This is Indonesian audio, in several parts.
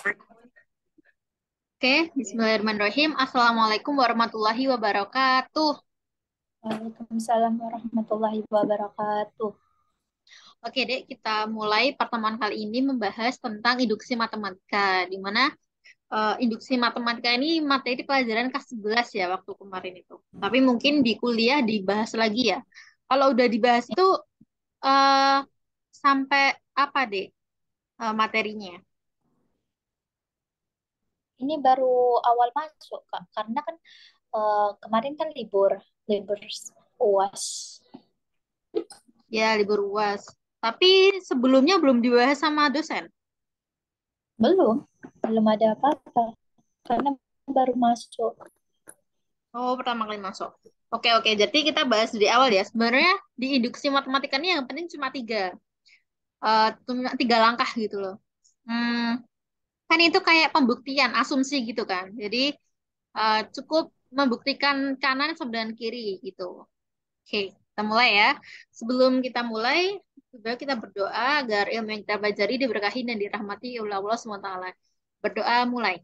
Oke, Bismillahirrahmanirrahim. Assalamualaikum warahmatullahi wabarakatuh. Waalaikumsalam warahmatullahi wabarakatuh. Oke, Dek, kita mulai pertemuan kali ini membahas tentang induksi matematika, di mana induksi matematika ini materi pelajaran kelas 11 ya waktu kemarin itu. Tapi mungkin di kuliah dibahas lagi ya. Kalau udah dibahas itu eh, sampai apa, Dek, materinya? Ini baru awal masuk, Kak. Karena kan kemarin kan libur, libur UAS. Ya, libur UAS. Tapi sebelumnya belum dibahas sama dosen. Belum, belum ada apa-apa. Karena baru masuk. Oh, pertama kali masuk. Oke, oke. Jadi kita bahas dari awal ya. Sebenarnya di induksi matematika ini yang penting cuma tiga langkah gitu loh. Hmm, kan itu kayak pembuktian, asumsi gitu kan. Jadi cukup membuktikan kanan sama kiri gitu. Oke, kita mulai ya. Sebelum kita mulai, coba kita berdoa agar ilmu yang kita pelajari diberkahi dan dirahmati oleh Allah SWT. Berdoa mulai.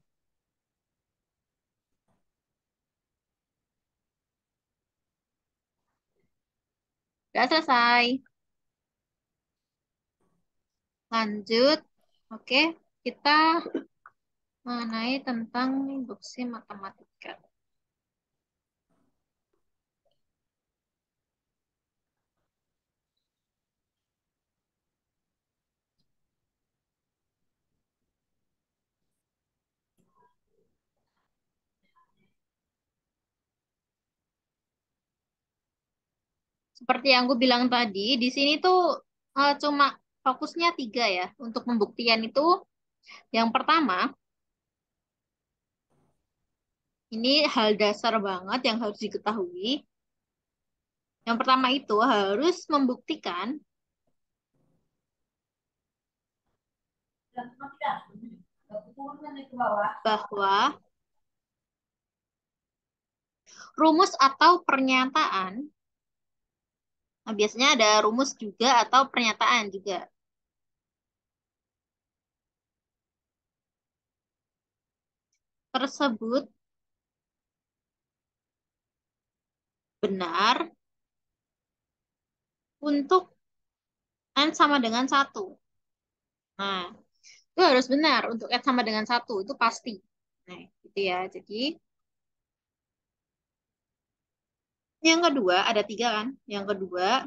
Udah selesai. Lanjut. Oke, kita mengenai tentang induksi matematika. Seperti yang aku bilang tadi, di sini tuh cuma fokusnya tiga ya. Untuk pembuktian itu, yang pertama, ini hal dasar banget yang harus diketahui. Yang pertama itu harus membuktikan bahwa rumus atau pernyataan, nah biasanya ada rumus juga atau pernyataan juga, tersebut benar untuk n sama dengan satu. Nah, itu harus benar untuk n sama dengan satu, itu pasti. Nah, gitu ya. Jadi, yang kedua, ada tiga kan? Yang kedua,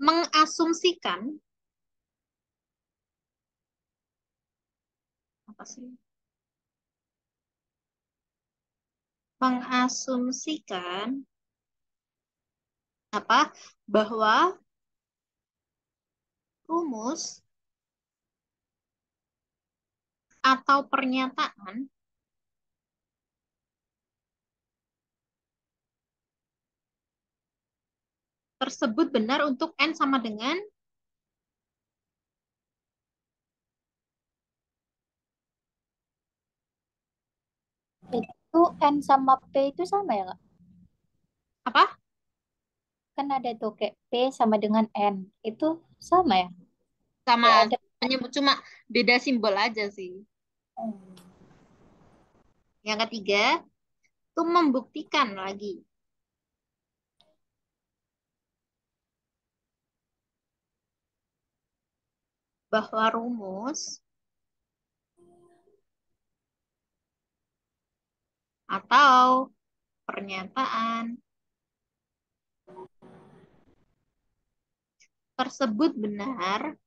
mengasumsikan, apa sih? Mengasumsikan, apa? Bahwa rumus atau pernyataan tersebut benar untuk n sama dengan, Itu N sama P itu sama ya, Kak? apa? Kan ada tuh kayak P sama dengan N. Itu sama ya? Sama Kayak ada. menyebut cuma beda simbol aja sih. Hmm. Yang ketiga, itu membuktikan lagi bahwa rumus atau pernyataan tersebut benar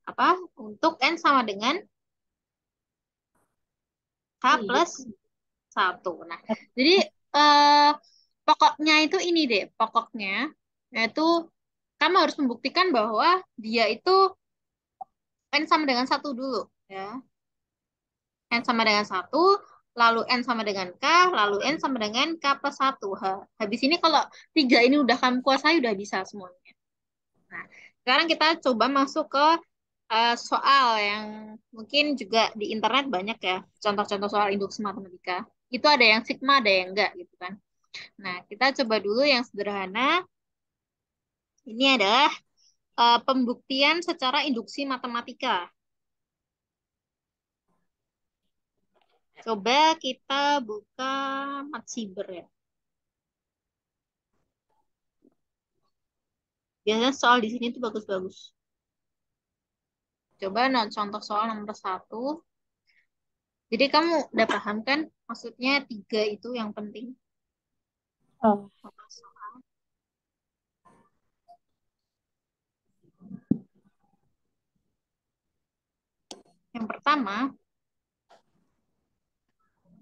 apa untuk n sama dengan h Iya. plus satu. Nah, jadi eh, pokoknya itu ini deh, pokoknya yaitu kamu harus membuktikan bahwa dia itu n sama dengan satu dulu, ya. N sama dengan satu, lalu n sama dengan k, lalu n sama dengan k plus satu. Habis ini kalau tiga ini udah kamu kuasai, udah bisa semuanya. Nah, sekarang kita coba masuk ke soal yang mungkin juga di internet banyak ya, contoh-contoh soal induksi matematika. Itu ada yang sigma, ada yang enggak gitu kan. Nah, kita coba dulu yang sederhana. Ini adalah pembuktian secara induksi matematika. Coba kita buka Matsiber ya. Biasanya soal di sini tuh bagus-bagus. Coba contoh soal nomor satu. Jadi kamu udah paham kan? Maksudnya tiga itu yang penting. Oh, Yang pertama,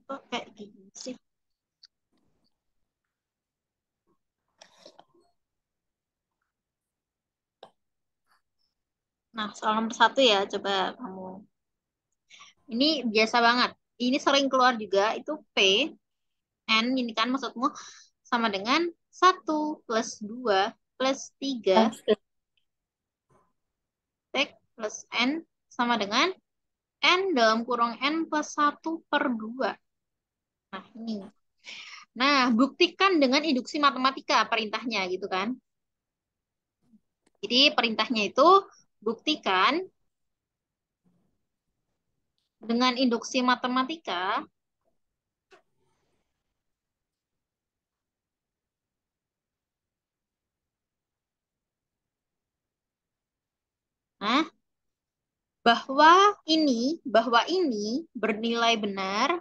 kok kayak gini sih? Nah, soal nomor satu ya, coba kamu. Ini biasa banget. Ini sering keluar juga, itu P, N, ini kan maksudmu sama dengan satu plus 2 plus 3 pasti. T plus N sama dengan N dalam kurung N plus satu per 2. Nah, ini. Nah, buktikan dengan induksi matematika perintahnya gitu kan. Jadi perintahnya itu buktikan dengan induksi matematika. Nah, bahwa ini bernilai benar,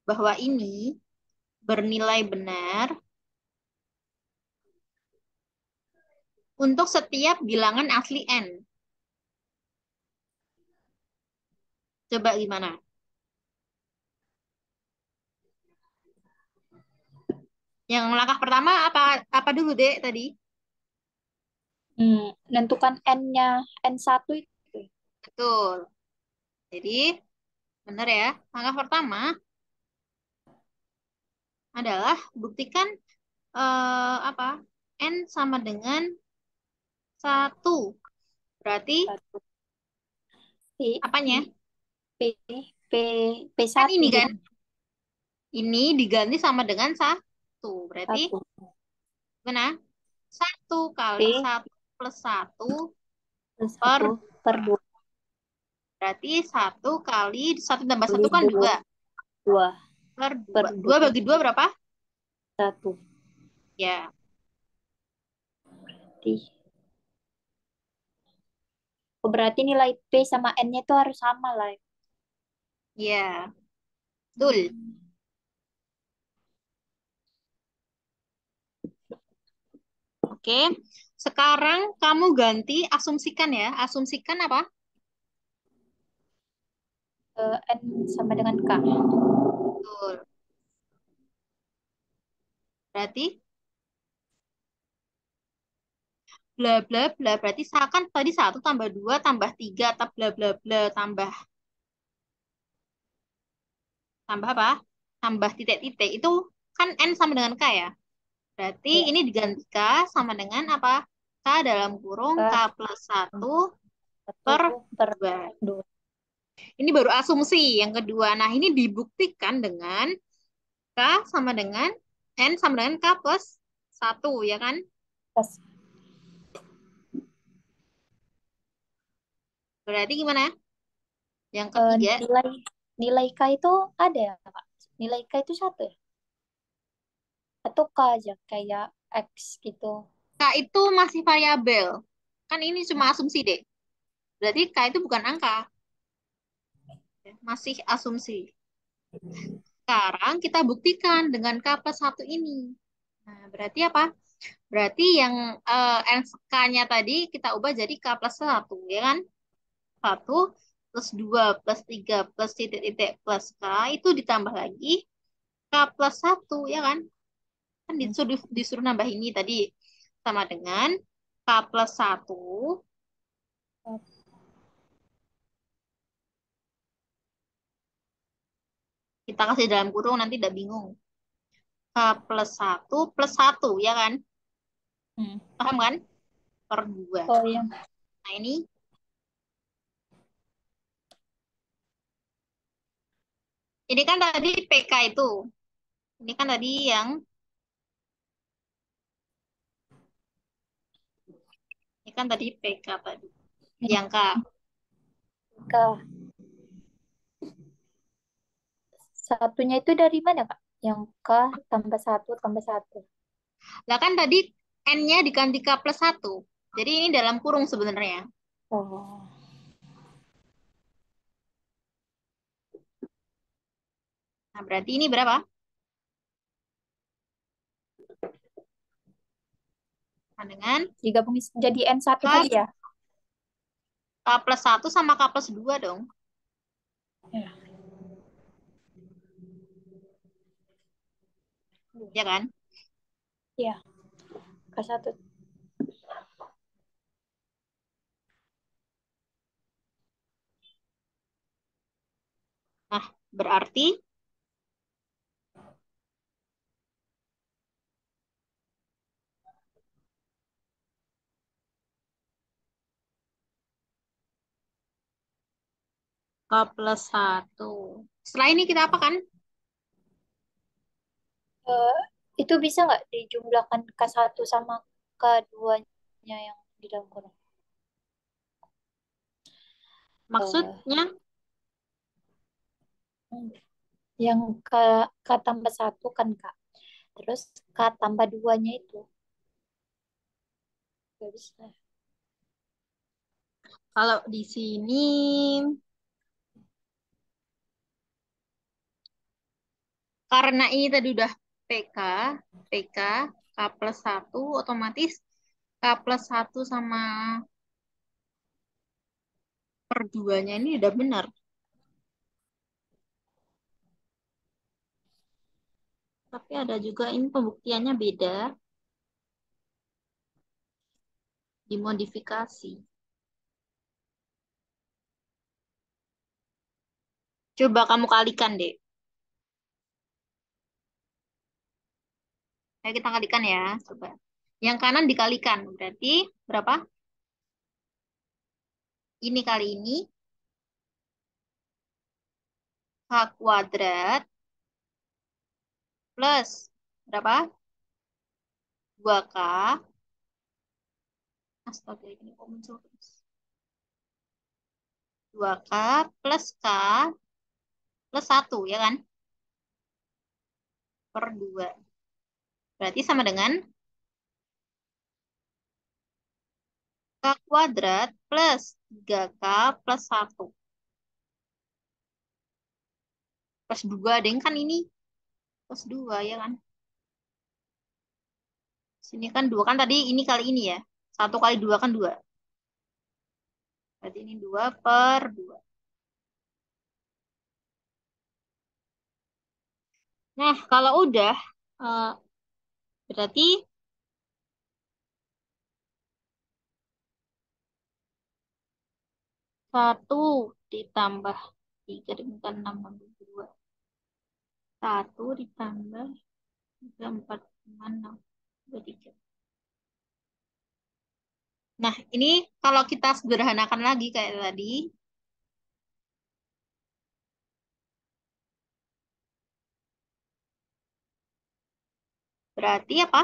bahwa ini bernilai benar untuk setiap bilangan asli n. Coba gimana? Yang langkah pertama apa apa dulu, Dek, tadi? Menentukan N-nya, N1 itu. Betul. Jadi, benar ya. Langkah pertama adalah buktikan apa? N sama dengan satu. Berarti Satu. P, apanya? P, P, Kan P1 ini kan? dong. Ini diganti sama dengan satu. Berarti Satu. gimana? Satu kali P satu plus satu plus per 1 per 2 berarti satu kali satu tambah satu kali kan 2. dua 2 per per dua. Dua 2. bagi dua berapa? 1. Ya, Berarti, berarti nilai P sama N-nya itu harus sama lah. ya, betul. Hmm. Oke. Sekarang kamu ganti asumsikan ya. Asumsikan apa? N sama dengan K. Betul. Berarti bla bla bla berarti kan tadi satu tambah dua tambah tiga tambah bla bla bla tambah tambah apa? Tambah titik-titik itu kan n sama dengan k ya. Berarti Ya, ini diganti k sama dengan apa? K dalam kurung k K plus satu 1 per per 2. 2. Ini baru asumsi yang kedua. Nah, ini dibuktikan dengan k sama dengan n sama dengan k plus satu ya kan? Pas, Berarti gimana? Yang ketiga, nilai nilai K itu ada ya, Kak? Nilai K itu satu ya? Atau K aja kayak X gitu. k itu masih variabel. Kan ini cuma asumsi deh. Berarti k itu bukan angka, masih asumsi. Sekarang kita buktikan dengan k plus 1 ini. Nah, berarti apa? Berarti yang NSK-nya tadi kita ubah jadi k plus 1, ya kan? Satu plus 2 plus 3 plus titik-titik plus k itu ditambah lagi k plus 1, ya kan? Kan disuruh nambah ini tadi. Sama dengan k plus 1, kita kasih dalam kurung nanti tidak bingung. K plus satu ya kan? Hmm. Paham kan? Per 2. Oh ya. Nah, ini kan tadi PK itu. Ini kan tadi yang Ini kan tadi PK tadi. Yang Yang K. K. Satunya itu dari mana, Kak? Yang K tambah satu tambah satu. Lah kan tadi N-nya diganti K plus satu. Jadi ini dalam kurung sebenarnya. Oh. Nah, berarti ini berapa? Nah, dengan Digabungin jadi N1 tadi K, ya? K plus satu sama K plus 2 dong. Ya. Ya kan? Iya, K1. Nah, berarti K plus satu. Setelah ini kita apa kan? Eh, itu bisa nggak dijumlahkan K1 sama K2-nya yang di dalam kurung? Eh, Maksudnya, yang K tambah satu kan, Kak. Terus K tambah duanya itu. Nggak bisa. kalau di sini, karena ini tadi udah PK, PK, K plus satu, otomatis K plus satu sama per 2-nya ini udah benar. Tapi ada juga ini pembuktiannya beda, dimodifikasi. Coba kamu kalikan deh. Ayo kita kalikan ya, coba. Yang kanan dikalikan, berarti berapa? Ini kali ini, K kuadrat plus berapa? 2K. Astaga, ini kok muncul terus. 2K plus K plus satu ya kan? Per 2. Berarti sama dengan K kuadrat plus 3K plus satu. Plus 2 deng kan ini. Plus 2 ya kan? Sini kan 2 kan tadi ini kali ini ya. Satu kali 2 kan 2. Berarti ini 2 per 2. Nah, kalau udah, eh, berarti satu ditambah 3 dengan 6 tambah 2. Satu ditambah 3, 4, 5, 6, 2, 3. Nah, ini kalau kita sederhanakan lagi kayak tadi, berarti apa?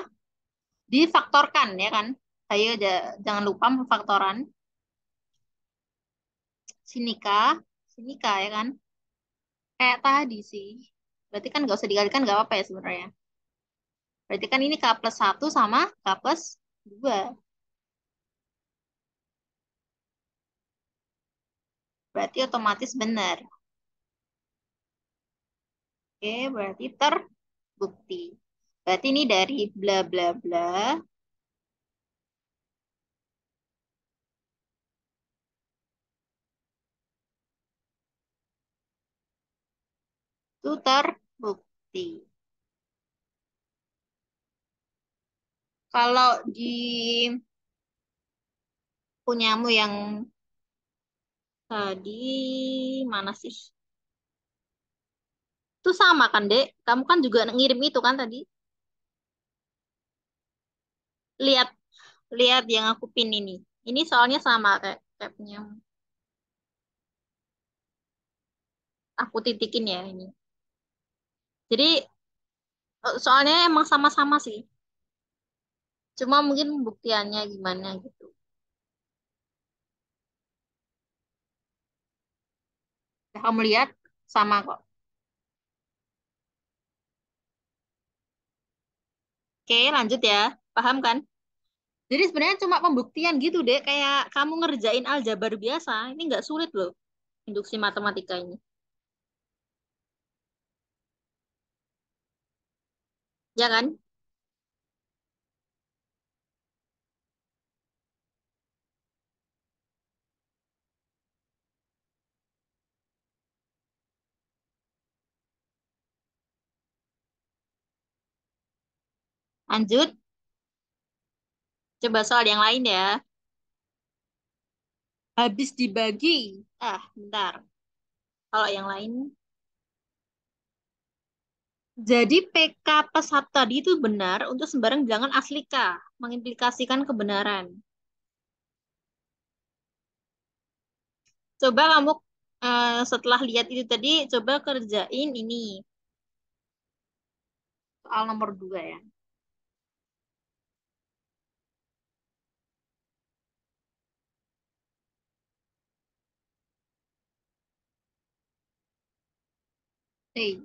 Difaktorkan ya kan? Ayo jangan lupa memfaktoran. Sinika, sinika ya kan? Kayak tadi sih. Berarti kan nggak usah dikalikan nggak apa-apa ya sebenarnya. Berarti kan ini K plus satu sama K plus 2. Berarti otomatis benar. Oke, berarti terbukti. Berarti ini dari bla bla bla itu terbukti. Kalau di punyamu yang tadi mana sih? Itu sama kan, Dek? Kamu kan juga ngirim itu kan tadi? Lihat, lihat yang aku pin ini. Ini soalnya sama kayak kayak punyamu. Aku titikin ya ini. Jadi soalnya emang sama-sama sih. Cuma mungkin pembuktiannya gimana gitu. Kamu lihat sama kok. Oke, lanjut ya. Paham kan? Jadi sebenarnya cuma pembuktian gitu deh, kayak kamu ngerjain aljabar biasa. Ini nggak sulit loh, induksi matematika ini. Ya kan? Lanjut, coba soal yang lain ya. Habis dibagi. Bentar. Kalau yang lain. Jadi PK pesat tadi itu benar untuk sembarang bilangan asli K. Mengimplikasikan kebenaran. Coba kamu setelah lihat itu tadi, coba kerjain ini. Soal nomor 2 ya. Hei,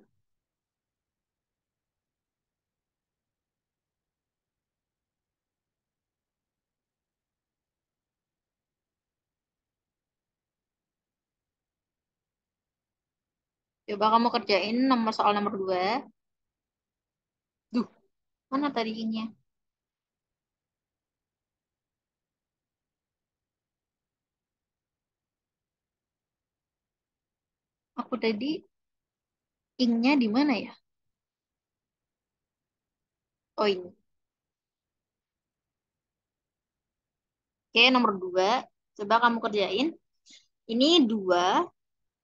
coba kamu kerjain soal nomor 2. Duh, mana tadi ininya? Aku tadi inknya di mana ya? Oh ini. Oke, nomor 2. Coba kamu kerjain. Ini 2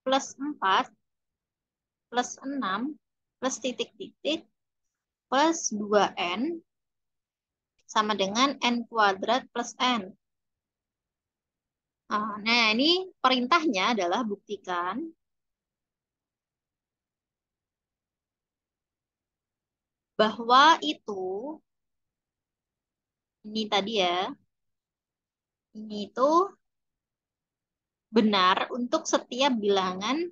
plus 4 plus 6 plus titik-titik plus 2N sama dengan N kuadrat plus N. Nah, ini perintahnya adalah buktikan bahwa ini tadi ya, ini itu benar untuk setiap bilangan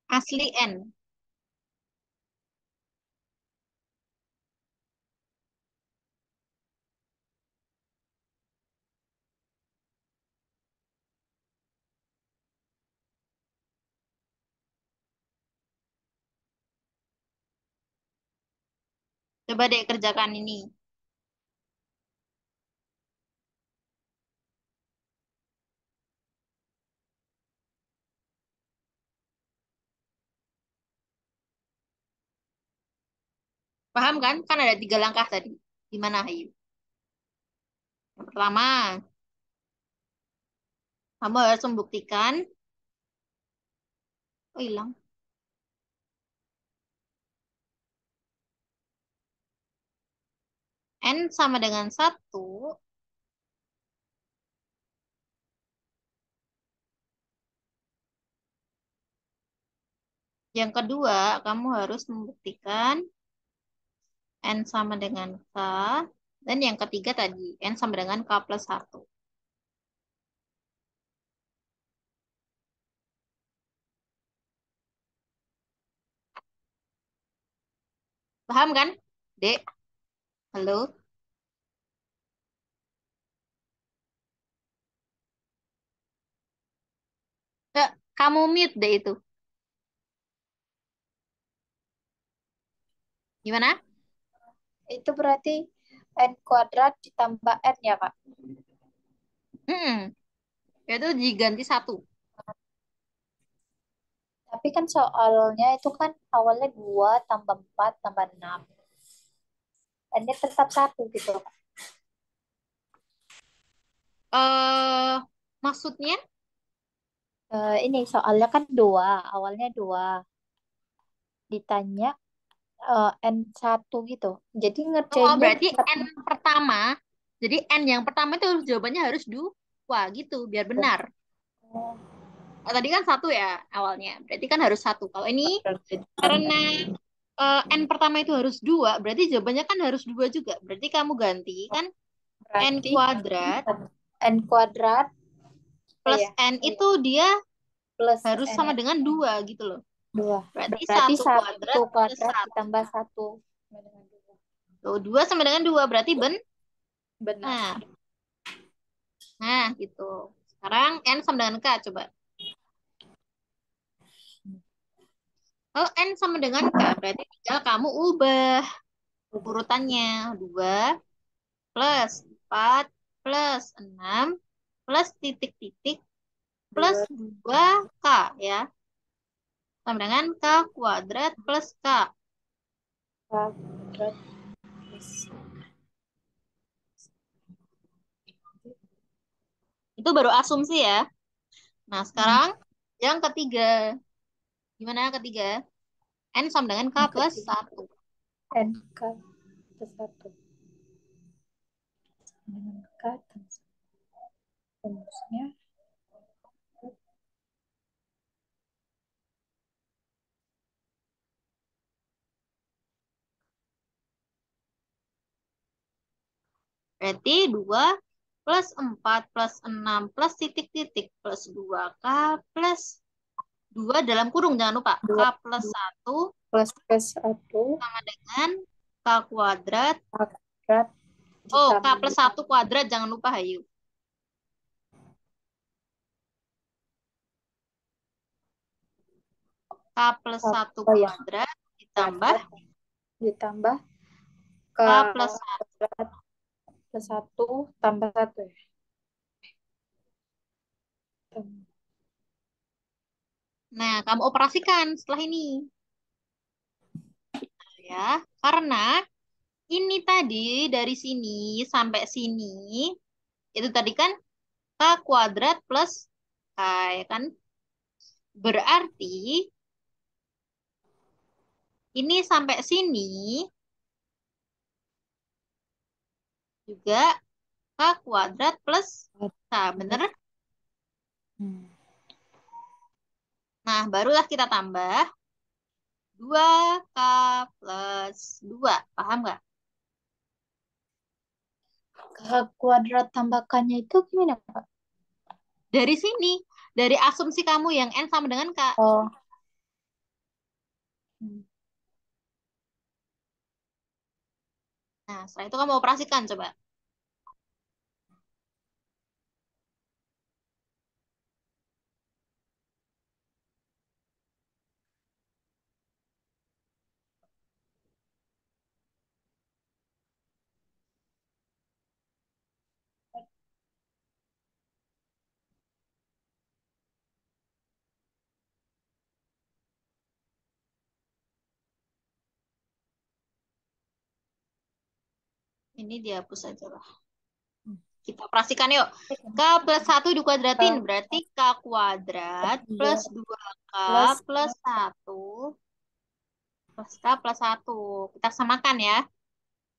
asli N. Coba deh kerjakan ini. Paham kan? Kan ada 3 langkah tadi. Gimana, Ayu? Yang pertama, kamu harus membuktikan. Oh, hilang. N sama dengan 1. Yang kedua, kamu harus membuktikan N sama dengan K. Dan yang ketiga tadi, N sama dengan K plus 1. Paham kan? Dek, halo? Kamu mute deh itu. Gimana? Itu berarti N kuadrat ditambah N ya, Kak? Hmm, itu diganti 1. Tapi kan soalnya itu kan awalnya 2 tambah 4 tambah 6. N-nya tetap 1 gitu, Kak. Maksudnya? Ini soalnya kan 2, awalnya 2. Ditanya N1 gitu. Jadi Oh, ngerjainnya berarti satu. N pertama. Jadi N yang pertama itu jawabannya harus 2 gitu, biar benar. Tadi kan 1 ya awalnya. Berarti kan harus 1. Kalau ini karena N pertama itu harus 2, berarti jawabannya kan harus 2 juga. Berarti kamu ganti kan N Berarti kuadrat N kuadrat, plus ya, N itu dia plus harus N sama dengan 2 gitu loh. dua. Berarti Berarti satu satu kuadrat plus kuadrat 1. ditambah satu sama dengan dua. Tuh, 2 sama dengan 2 berarti Benar. benar. Nah, gitu. Sekarang N sama dengan K, coba. Kalau N sama dengan K, berarti tinggal kamu ubah urutannya. 2 plus 4 plus 6 plus titik-titik plus Dua 2K ya. Sama dengan K kuadrat plus K. kuadrat plus Itu baru asumsi ya. Nah, sekarang yang ketiga. Gimana yang ketiga? N sama dengan K yang plus ketiga. 1. N K plus satu dengan K tambah rumusnya Berarti 2 plus 4 plus 6 plus titik-titik plus 2K plus 2 dalam kurung. Jangan lupa. K dua plus 1 plus satu sama dengan K kuadrat. kuadrat Oh, K plus ditambah 1 kuadrat. Jangan lupa, Hayu. K plus 1 oh ya kuadrat ditambah kuadrat ditambah K K plus 1. kuadrat plus satu tambah satu ya. Nah, kamu operasikan setelah ini. Ya, karena ini tadi dari sini sampai sini, itu tadi kan K kuadrat plus K, ya kan? Berarti ini sampai sini juga K kuadrat plus K, bener? Hmm. Nah, barulah kita tambah 2 K plus 2. Paham nggak? K kuadrat tambahkannya itu gimana, Pak? Dari sini, dari asumsi kamu yang N sama dengan K. Oh. Hmm. Nah, setelah itu kamu operasikan, coba. Ini dihapus aja lah. Kita operasikan yuk. K plus 1 dikuadratin, K berarti K kuadrat dua plus 2K plus plus 1 plus K plus 1. Kita samakan ya.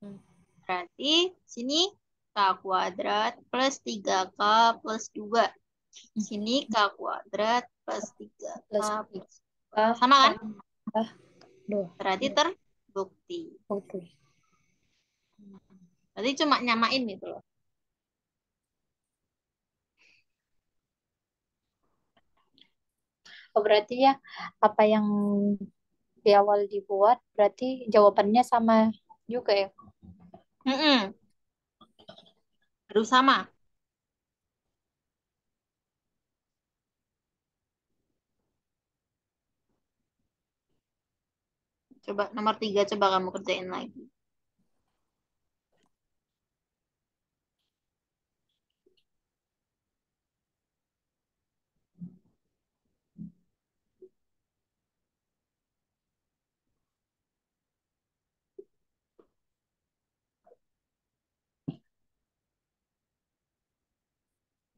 hmm, Berarti sini K kuadrat plus 3K plus 2. Sini K kuadrat plus 3K plus plus 2. K Sama kan? tambah dua. Berarti terbukti. Oke. Berarti cuma nyamain gitu loh. Oh, berarti ya apa yang di awal dibuat berarti jawabannya sama juga ya. Mm-mm. Harus sama. Coba nomor 3, coba kamu kerjain lagi.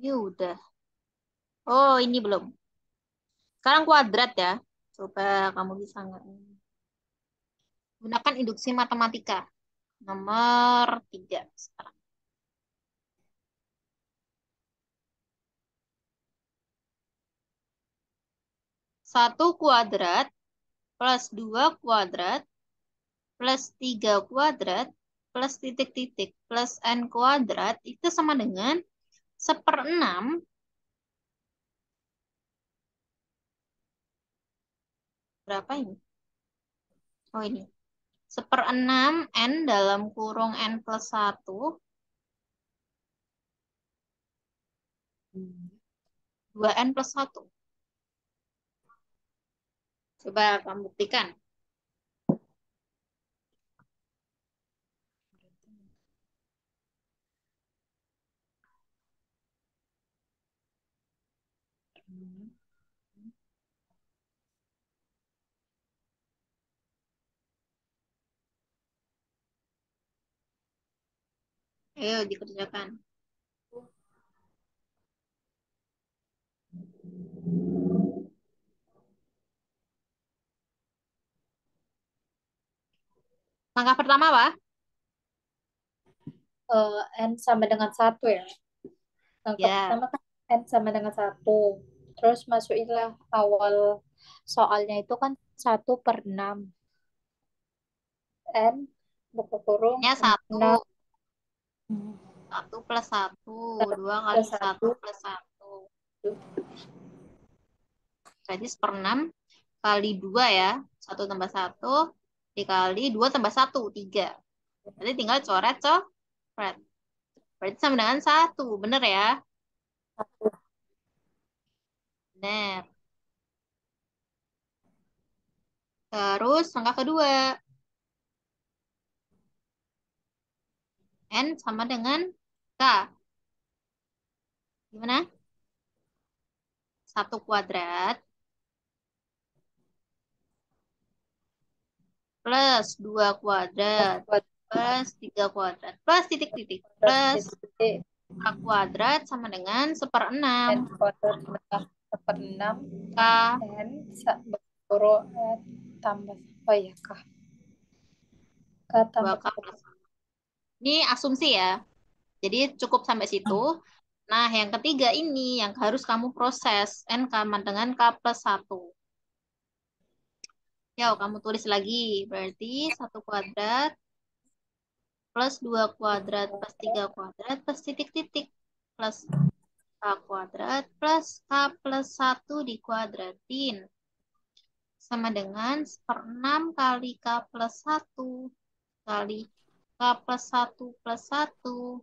Ya udah. Oh, ini belum. Sekarang kuadrat ya. Coba kamu bisa nggak? Gunakan induksi matematika. Nomor 3 sekarang. 1 kuadrat plus 2 kuadrat plus 3 kuadrat plus titik-titik plus n kuadrat itu sama dengan 1/6. Berapa ini? Oh ini. 1/6 n dalam kurung n plus 1. 2n plus 1. Coba kamu buktikan. Ayo dikerjakan. Langkah pertama apa? N sama dengan satu ya. Langkah Ya, pertama kan N sama dengan satu. Terus masukinlah awal soalnya itu kan 1/6. N buka kurung nya 1. 6 1 plus 1. 2 kali plus 1 1. plus 1. Berarti 1/6 kali 2 ya. 1 tambah 1 dikali 2 tambah 1, 3. Berarti tinggal coret. Berarti sama dengan 1. Bener ya? Bener. Terus langkah kedua. N sama dengan K. Gimana? 1 kuadrat plus 2 kuadrat Buat plus 3 kuadrat plus titik-titik plus titik-titik K kuadrat sama dengan 1/6. N kuadrat tambah 1/6 K N kurung N tambah oh iya K 2 tambah K plus. Ini asumsi ya. Jadi cukup sampai situ. Nah, yang ketiga ini yang harus kamu proses. N sama dengan K plus 1. Ya, kamu tulis lagi. Berarti 1 kuadrat plus 2 kuadrat plus 3 kuadrat plus titik-titik plus K kuadrat plus K plus 1 dikuadratin. Sama dengan 1/6 kali K plus 1 kali K plus 1 plus 1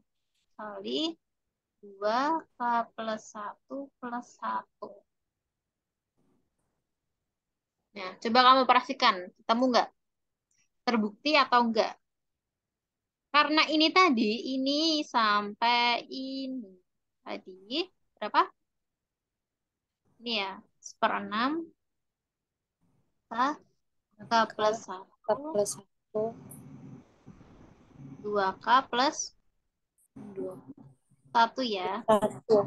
kali 2 K plus 1 plus 1. Nah, coba kamu perhatikan, ketemu nggak? Terbukti atau enggak? Karena ini tadi, ini sampai ini. Tadi, berapa? Ini ya, 1/6 K, K K plus K 1, plus 1 2K plus 2 1 ya. 1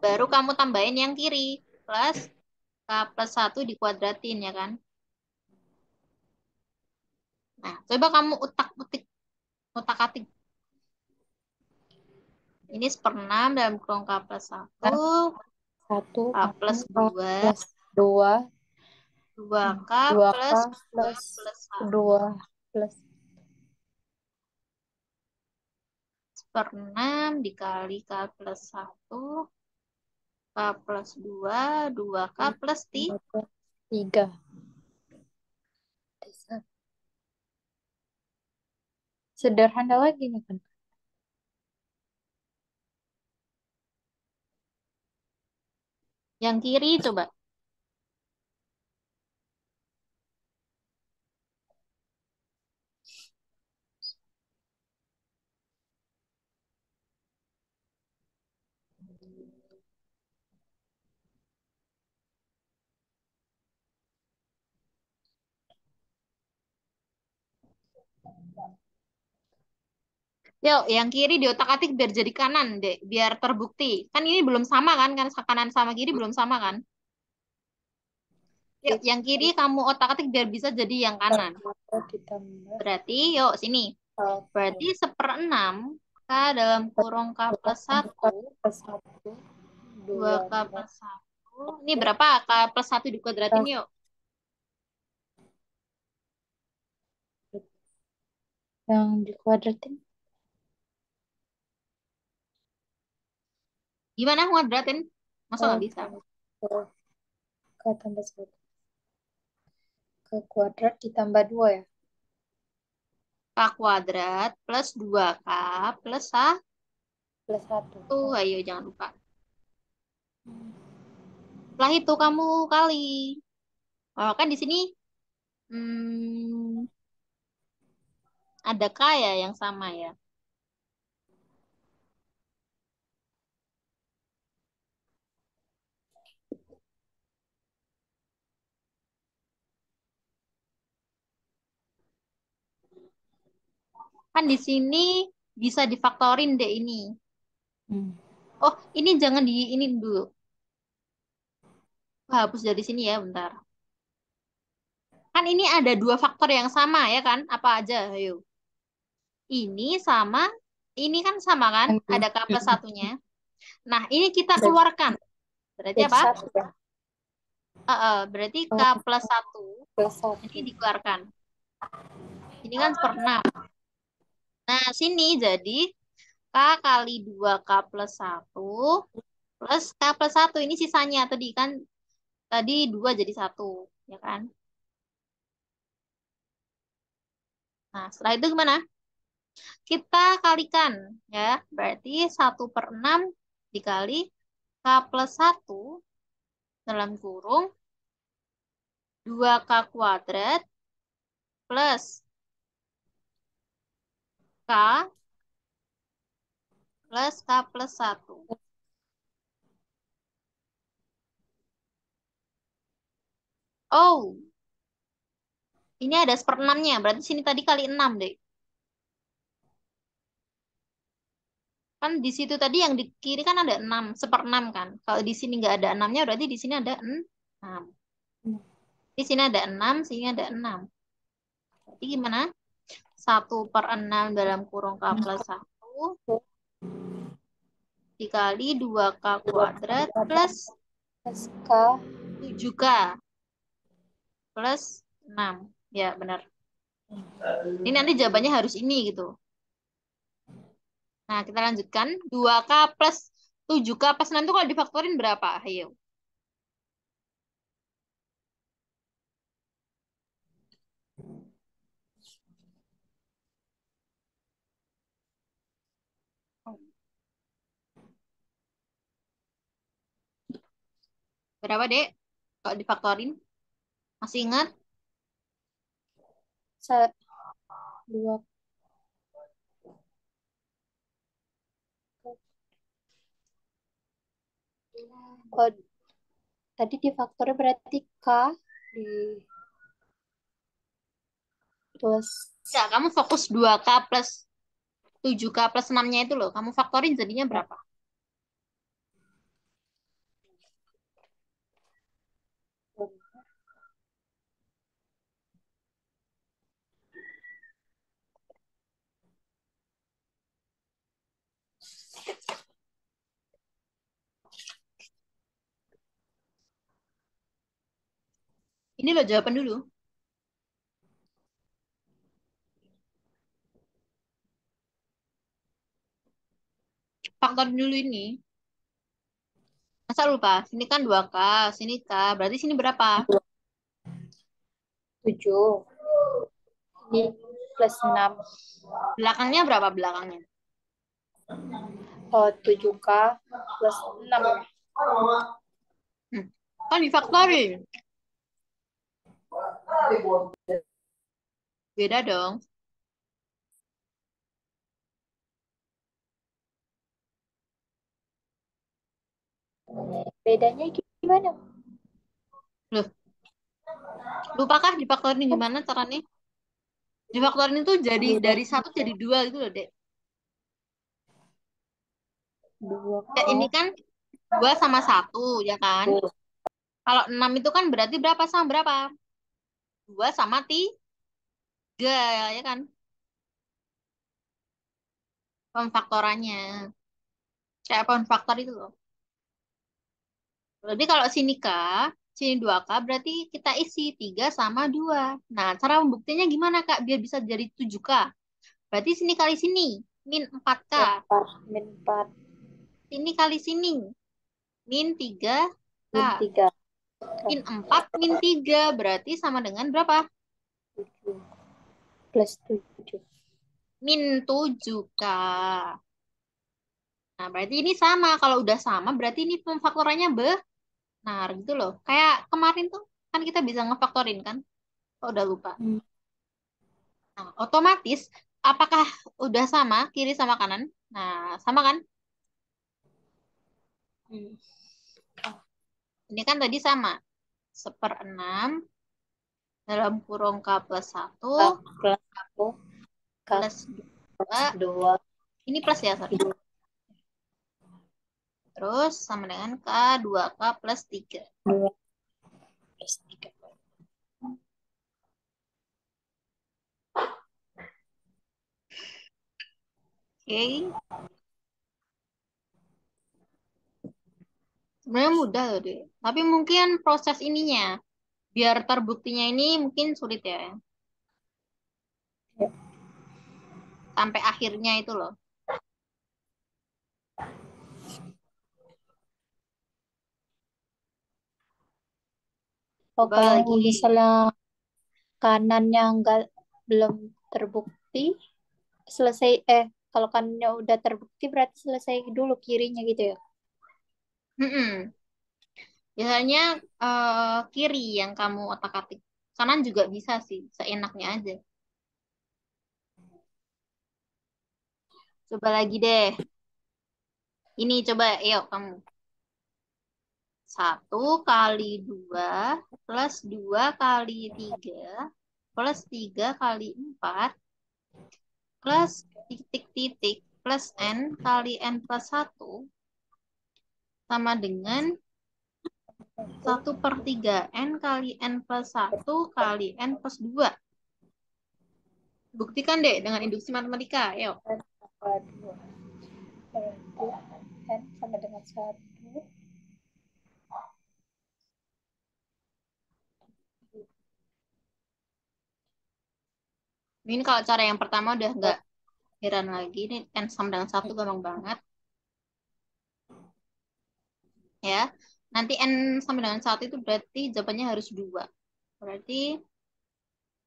Baru kamu tambahin yang kiri, plus K plus 1 dikuadratin ya kan? Nah, coba kamu utak-atik. Ini 1/6 dalam kurung K plus 1, 1 K plus K 2, plus 2 2K 2K plus 2 plus plus 1. 2 plus 1/6 dikali K plus 1, K plus 2, 2K plus 3. Sederhana lagi nih kan. yang kiri coba. Yuk, yang kiri di otak-atik biar jadi kanan, Dek. Biar terbukti. Kan ini belum sama kan kanan sama kiri belum sama kan? Yuk, yang kiri kamu otak-atik biar bisa jadi yang kanan. Ditambah Berarti, yuk sini. Berarti 1/6 K dalam kurung K plus 1, plus 1 2K 2 plus 1. Ini berapa? K plus 1 dikuadratin yuk. Yang dikuadratin. Gimana nguadratin? Masa Oh, nggak bisa? K tambah 1. K kuadrat ditambah 2 ya. K kuadrat plus 2K plus 1. Plus 1. Ayo jangan lupa. Setelah itu kamu kali. Oh, kan di sini hmm, ada K ya yang sama ya. Kan di sini bisa difaktorin deh ini. Hmm. Oh, ini jangan di ini dulu. Hapus dari sini ya, bentar. Kan ini ada dua faktor yang sama ya kan? Apa aja? Ayo. Ini sama, ini kan sama kan? Ada K plus satunya. Nah, ini kita Jadi, keluarkan. Berarti jadi apa? 1 ya. Berarti K Oh, plus satu plus ini 1. dikeluarkan. Ini kan seperenam. Nah, sini jadi K kali 2K plus satu plus K plus satu. Ini sisanya tadi kan. Tadi 2 jadi satu, ya kan? Nah, setelah itu gimana? Kita kalikan, ya. Berarti 1/6 dikali K plus satu dalam kurung 2K kuadrat plus K plus K plus satu. Oh, ini ada seperenamnya. Berarti sini tadi kali 6 deh. Kan di situ tadi yang di kiri kan ada 6, seperenam kan. Kalau di sini nggak ada 6-nya, berarti di sini ada 6. Di sini ada 6, sini ada 6. Berarti gimana? 1/6 dalam kurung K plus satu dikali 2K 2 kuadrat plus plus K. 7K plus 6. Ya, benar. Ini nanti jawabannya harus ini gitu. Nah, kita lanjutkan. 2K plus 7K plus 6 itu kalau difaktorin berapa? Ayo. Berapa, Dek? Kalau difaktorin? Masih ingat? 2. Oh, tadi di faktornya berarti K di plus Ya, kamu fokus 2K plus 7K plus 6-nya itu loh. Kamu faktorin jadinya berapa? Ini loh jawaban dulu. Faktorin dulu ini. Masa lupa? Sini kan 2K, sini K. Berarti sini berapa? 7. Ini plus 6. Belakangnya berapa belakangnya? Oh, 7K plus 6. Hmm. Kan difaktorin. Beda dong. Bedanya gimana? Loh, lupakah difaktorin gimana caranya? Difaktorin itu jadi dari 1 jadi 2 gitu loh, Dek. Dua Ya, ini k kan 2 sama 1, ya kan? Kalau 6 itu kan berarti berapa sama berapa? 2 sama 3, ya kan? Pemfaktorannya. Kayak pemfaktor itu loh. Berarti kalau sini K, sini 2K, berarti kita isi 3 sama 2. Nah, cara membuktinya gimana, Kak? Biar bisa jadi 7K. Berarti sini kali sini. Min 4K. Min 4. Min 4. Sini kali sini. Min 3K. Min 3. Min 4, min 3. Berarti sama dengan berapa? 7. Plus 7. Min 7K. Nah, berarti ini sama. Kalau udah sama, berarti ini pemfaktorannya benar gitu loh. Kayak kemarin tuh, kan kita bisa ngefaktorin kan? Oh, udah lupa. Hmm. Nah, otomatis, apakah udah sama kiri sama kanan? Nah, sama kan? Hmm. Ini kan tadi sama. 1/6 dalam kurung K plus 1 K plus 1. K plus plus 2. 2. Ini plus ya, sorry. Terus sama dengan K 2K plus 3. 2 plus 3. Oke. Sebenarnya mudah loh, deh. Tapi mungkin proses ininya, biar terbuktinya ini mungkin sulit ya. Ya. Sampai akhirnya itu loh. Oh, Coba kalau lagi. misalnya kanannya enggak belum terbukti, selesai kalau kanannya udah terbukti berarti selesai dulu kirinya gitu ya. Mm-mm. Biasanya kiri yang kamu otak-atik. Kanan juga bisa sih, seenaknya aja. Coba lagi deh. Ini coba, yuk kamu. 1 kali 2 plus 2 kali 3 plus 3 kali 4 plus titik-titik plus n kali n plus 1 sama dengan 1/3 n kali n plus 1 kali n plus 2. Buktikan deh dengan induksi matematika. Yuk. N tambah 2 berarti N sama dengan 1. Ini kalau cara yang pertama udah nggak heran lagi. Ini n sama dengan 1 gampang banget. Ya. Nanti n sama dengan 1 itu berarti jawabannya harus 2. Berarti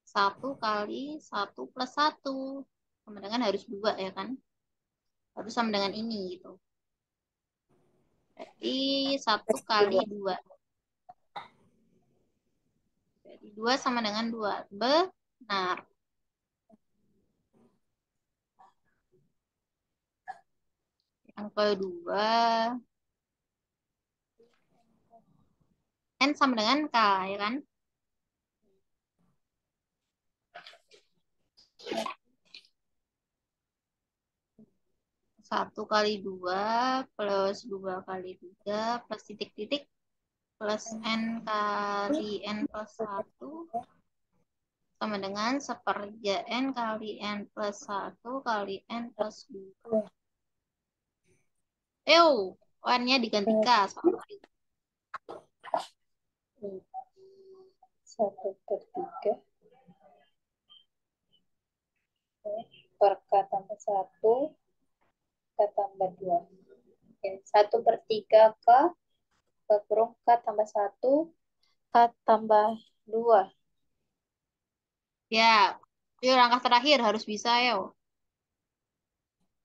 1 kali 1 plus 1 sama dengan harus 2 ya kan? Harus sama dengan ini gitu. Berarti 1 kali 2. Berarti 2 sama dengan 2. Benar. Yang kedua, N sama dengan K, ya kan? 1 kali 2 plus 2 kali 3 plus titik-titik plus N kali N plus 1 sama dengan 1/3 N kali N plus 1 kali N plus 2. N-nya diganti K. Soalnya. 1/3 per K tambah 1 K tambah 2. 1/3 K kurung K tambah 1 K tambah 2. Ya, yuk langkah terakhir harus bisa yo.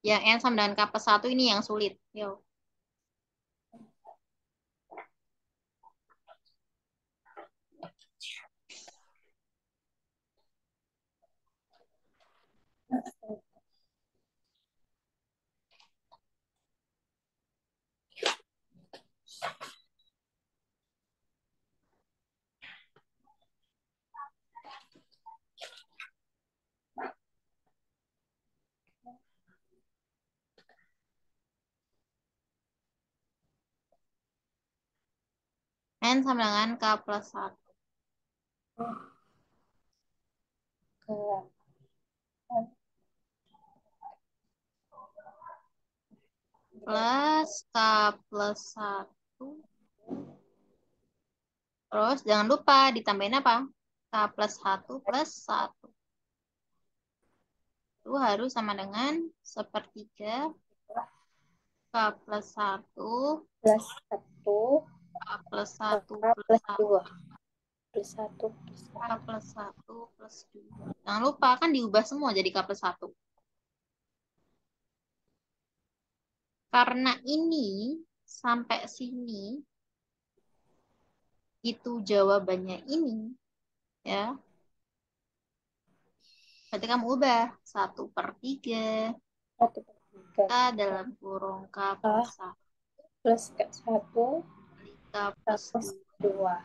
Yang N sama dengan K plus 1 ini yang sulit. Yo. N sama dengan K plus 1. K Plus K plus 1. Terus jangan lupa ditambahin apa? K plus 1 plus 1. itu harus sama dengan sepertiga K plus satu Plus satu. K plus satu K plus plus satu dua. Plus satu plus K satu. plus satu plus 2. Jangan lupa kan diubah semua jadi K plus satu. Karena ini sampai sini itu jawabannya ini ya. Berarti kamu ubah 1/3 Satu per tiga. K dalam kurung K plus K 1 plus K satu. kali K K plus plus 2. dua.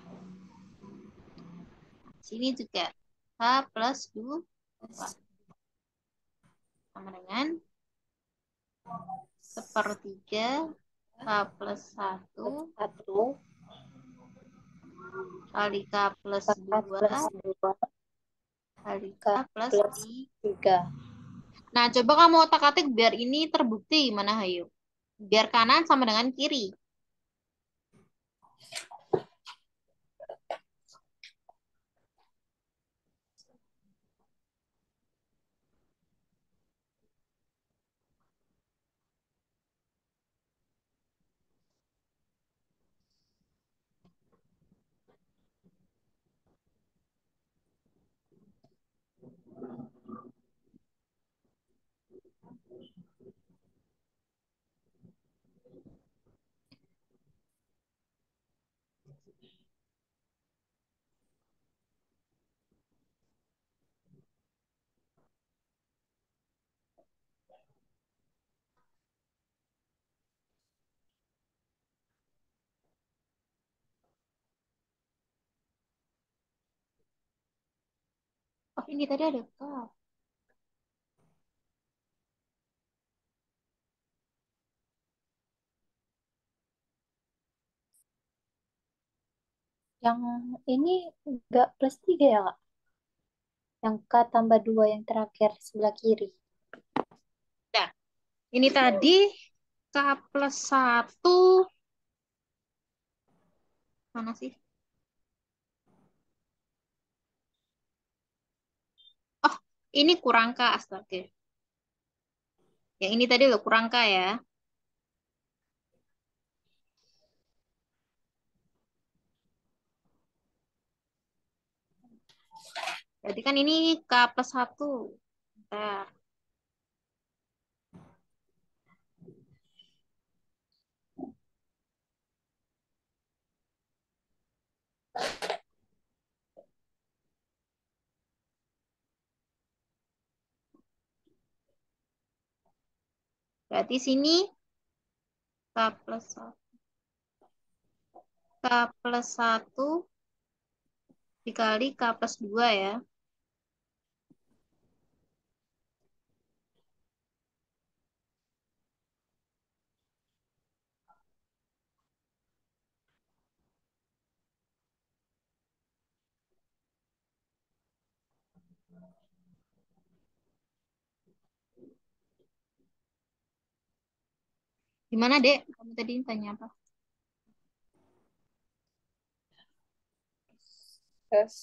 Sini juga K plus 2 Plus sama dengan sepertiga K plus satu satu. kali K plus K 2 plus dua. kali K K plus plus 3. tiga. Nah, coba kamu otak-atik biar ini terbukti gimana, hayo. Biar kanan sama dengan kiri. Oh, ini tadi ada K. Yang ini enggak plus tiga ya, Kak? Yang K tambah dua yang terakhir sebelah kiri. Nah, ini tadi K plus satu. Mana sih? Oh, ini kurang K, astaga. Yang ini tadi loh kurang K ya. Berarti kan ini K plus satu. Bentar. Berarti sini K plus 1. K plus satu dikali K plus 2 ya. Gimana, Dek? Kamu tadi tanya apa? Terus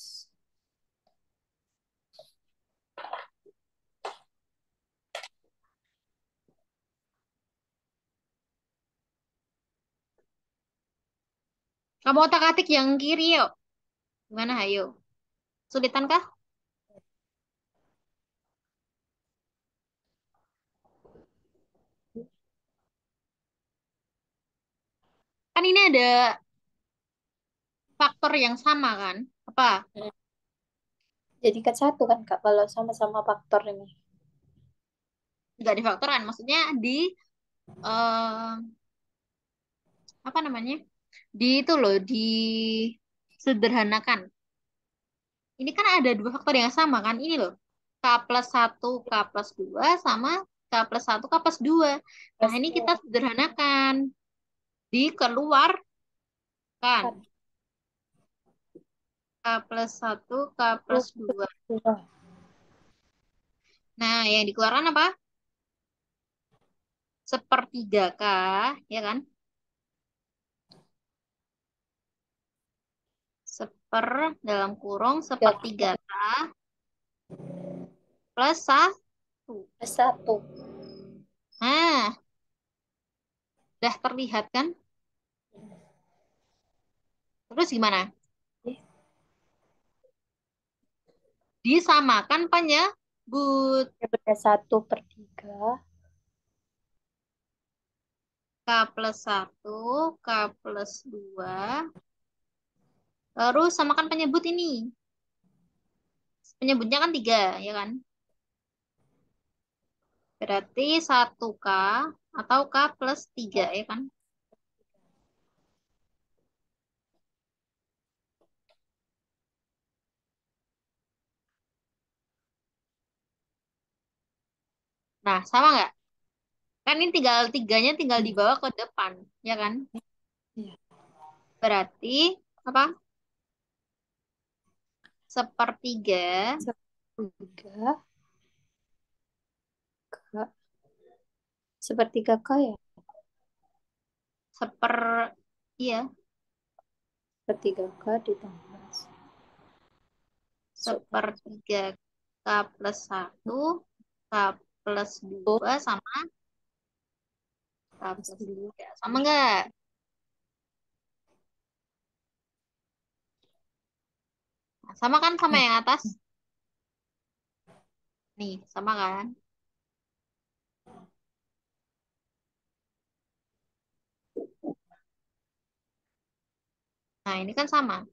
Kamu otak-atik yang kiri yuk. Gimana, ayo? Sulitan kah? Kan ini ada faktor yang sama kan? Apa? jadi kan satu kan, Kak, kalau sama-sama faktor ini. Nggak di faktoran. Maksudnya di eh apa namanya? Di itu loh, di sederhanakan. Ini kan ada dua faktor yang sama kan? Ini loh. K plus satu K plus 2 sama K plus satu K plus 2. Nah, Plus ini kita dua. sederhanakan. Dikeluarkan. Kan. K plus satu K Satu plus plus 2. dua. Nah, yang dikeluarkan apa? Sepertiga K, ya kan? Seper dalam kurung Tiga. sepertiga K plus 1. Plus 1. Nah, udah terlihat kan? Terus gimana? Disamakan penyebut. Ya udah 1/3. K+1, K+2. Terus samakan penyebut ini. Penyebutnya kan 3, ya kan? Berarti 1K atau K+3, ya kan? Nah, sama nggak? Kan ini tinggal tiganya tinggal Hmm. dibawa ke depan, ya kan? Iya. Berarti apa? Sepertiga, 1/3 K. 1/3 K ya. seper, iya, 1/3 K ditambah. sepertiga K+1, Satu K+2 sama plus K+3. 2. Sama nggak? Nah, sama kan sama Hmm. yang atas? Nih, sama kan? Nah, ini kan sama.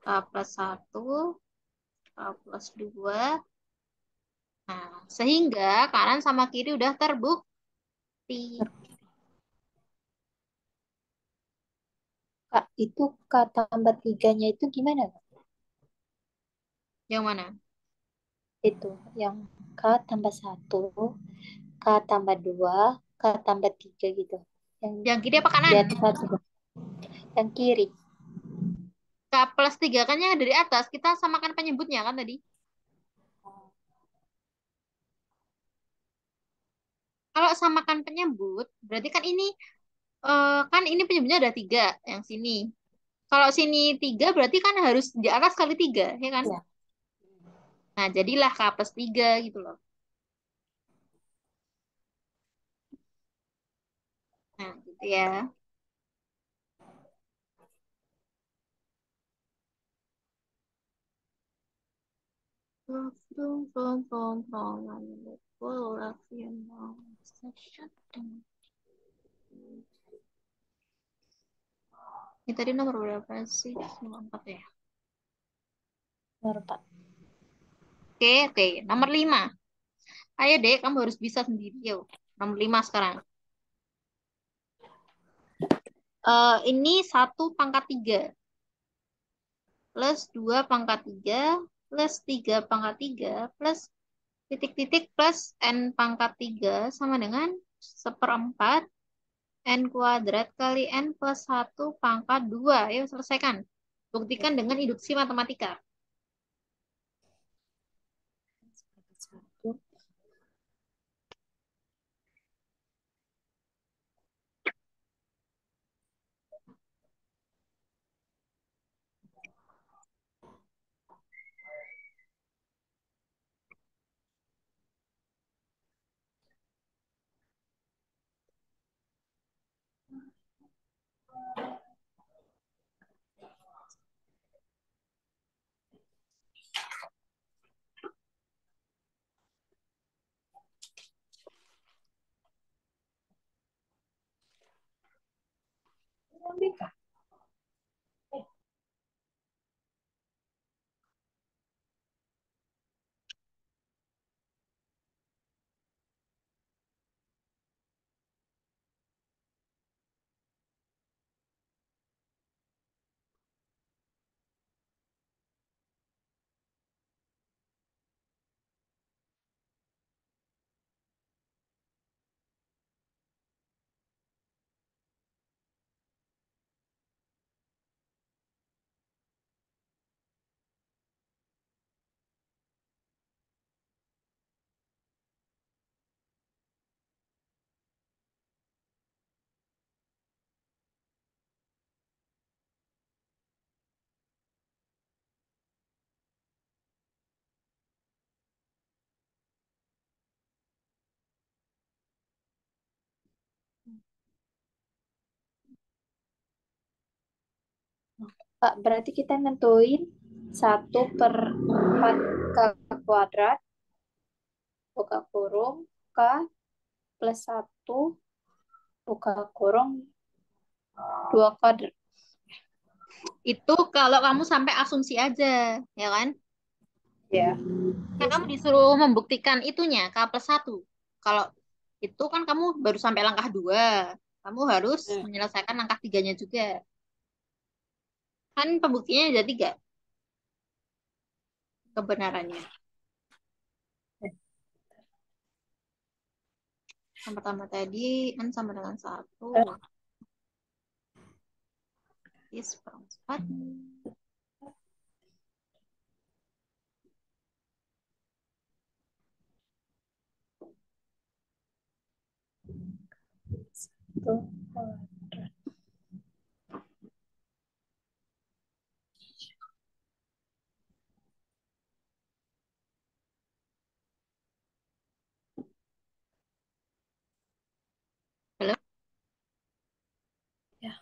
K+1, K+2. Nah, sehingga kanan sama kiri udah terbukti. Kak, itu K tambah 3-nya itu gimana, Kak? Yang mana? Itu yang K tambah 1, K tambah 2, K tambah 3 gitu. Yang Yang kiri apa di kanan? atas satu. Yang kiri. K+3 kan yang dari atas. Kita samakan penyebutnya kan tadi. Kalau samakan penyebut, berarti kan ini penyebutnya ada 3, yang sini. Kalau sini 3, berarti kan harus di atas kali 3, ya kan? Ya. Nah, jadilah K+3 gitu loh. Nah, gitu ya. Ini tadi nomor berapa sih? Nomor 4 ya. Nomor 4. Oke, oke. Nomor 5. Ayo dek, kamu harus bisa sendiri. Yuk. Nomor 5 sekarang. Ini 1/3 plus 2/3 plus 3/3 plus titik-titik plus n/3 sama dengan 1/4 n kuadrat kali n+1/2. Ayo selesaikan. Buktikan dengan induksi matematika. Satu. Kak, berarti kita nentuin 1/4 K kuadrat, buka kurung, K plus 1, buka kurung, 2 kuadrat. Itu kalau kamu sampai asumsi aja, ya kan? Ya, Kan iya kamu sih. disuruh membuktikan itunya, K+1. Kalau itu kan kamu baru sampai langkah 2. Kamu harus Hmm. menyelesaikan langkah tiganya juga. Kan pembuktiannya ada 3 kebenarannya. Yang pertama tadi N sama dengan 1. Is seperempat. Tuh. Halo? Ya.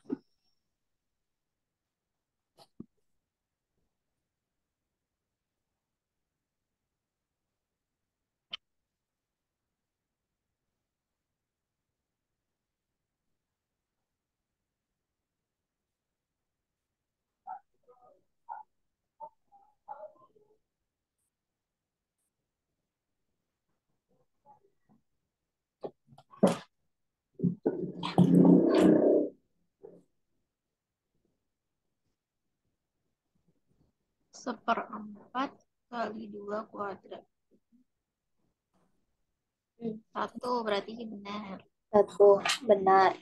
Seperempat kali 2 kuadrat. Hmm. 1 berarti benar. Satu, benar.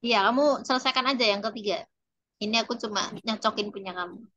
Iya, kamu selesaikan aja yang ketiga. Ini aku cuma nyocokin punya kamu.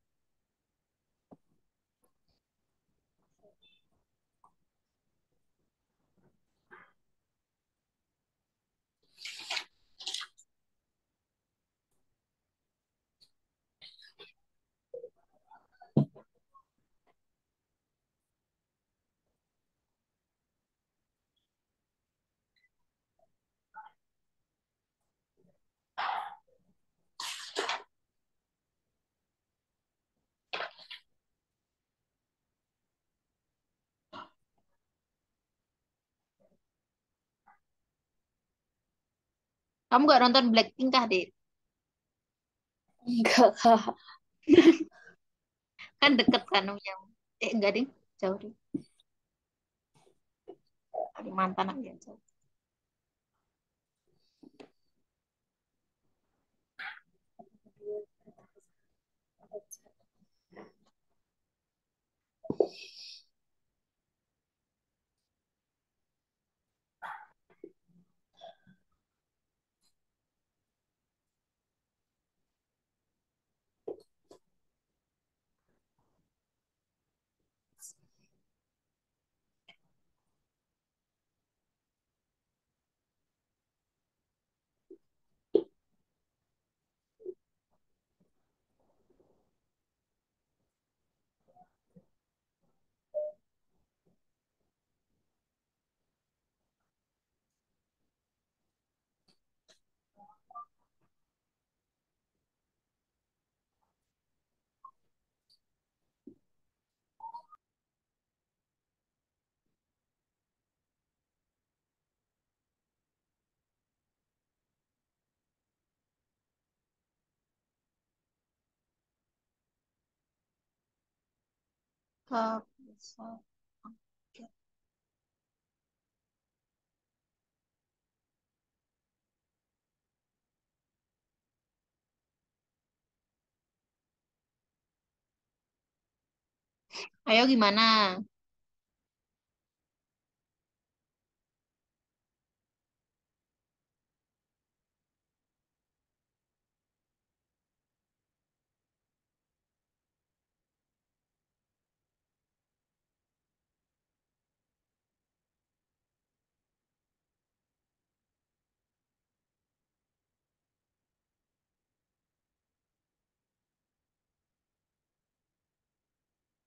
Kamu gak nonton Blackpink kah, Dek? Enggak, Kak. Kan deket kan yang enggak, Ding. Jauh, Ding. Kalimantan aja jauh. K+1. Ayo gimana?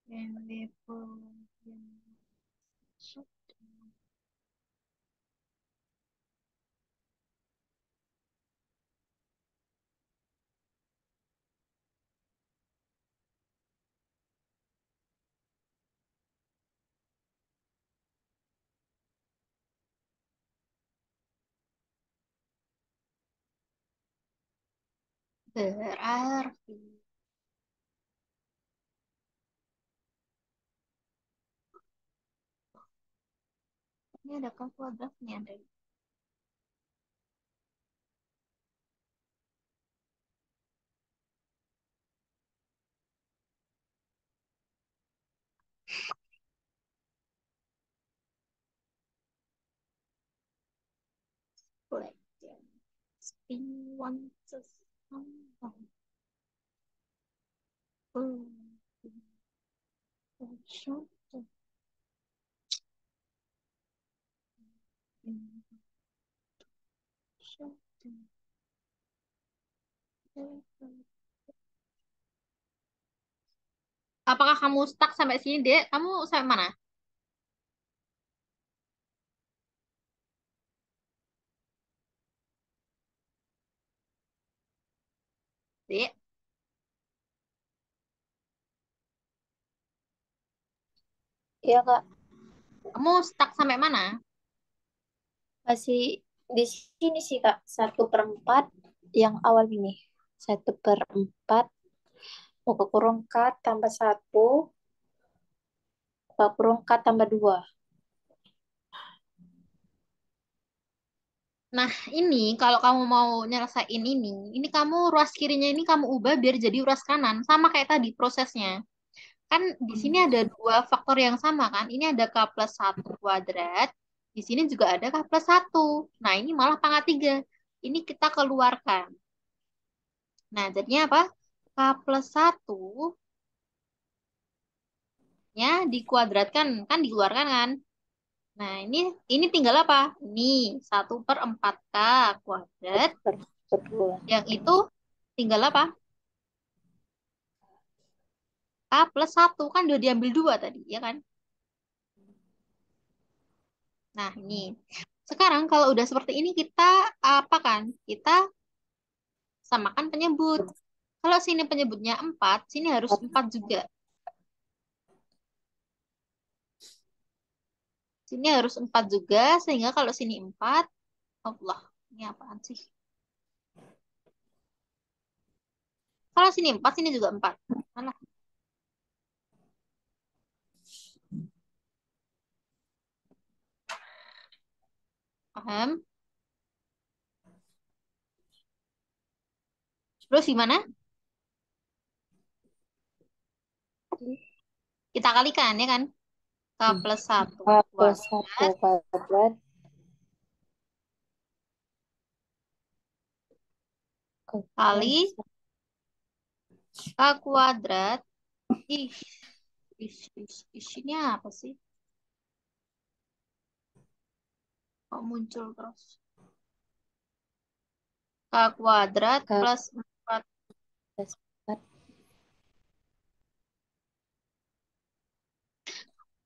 NB Berarti ini ada kan kuadratnya dari black. Spin one to someone. Short. Apakah kamu stuck sampai sini, Dek? Kamu sampai mana? Dek, Iya Kak, kamu stuck sampai mana? masih di sini sih Kak, 1/4 yang awal ini. 1/4 muka kurung K tambah 1, muka kurung K tambah 2. Nah, ini kalau kamu mau nyelesain ini kamu ruas kirinya ini kamu ubah biar jadi ruas kanan. Sama kayak tadi prosesnya. Kan di sini ada dua faktor yang sama kan. Ini ada K plus 1 kuadrat. Di sini juga ada K plus 1. Nah, ini malah pangkat 3. Ini kita keluarkan. Nah, jadinya apa? K plus 1 ya dikuadratkan. Kan dikeluarkan kan? Nah, ini tinggal apa? Ini 1/4K kuadrat. Berdua. Yang itu tinggal apa? K plus 1. Kan udah diambil 2 tadi, ya kan? Nah, ini. Sekarang kalau udah seperti ini kita apa kan? Kita samakan penyebut. Kalau sini penyebutnya 4 sini harus 4 juga. Sini harus 4 juga, sehingga kalau sini 4 Allah, ini apaan sih? Kalau sini 4 sini juga 4. Mana? Paham? Terus gimana? Kita kalikan, ya kan? K plus 1 K plus 1 kuadrat kuadrat kali K kuadrat. Ih, ini apa sih? Kok muncul terus? K kuadrat K plus 4 plus 4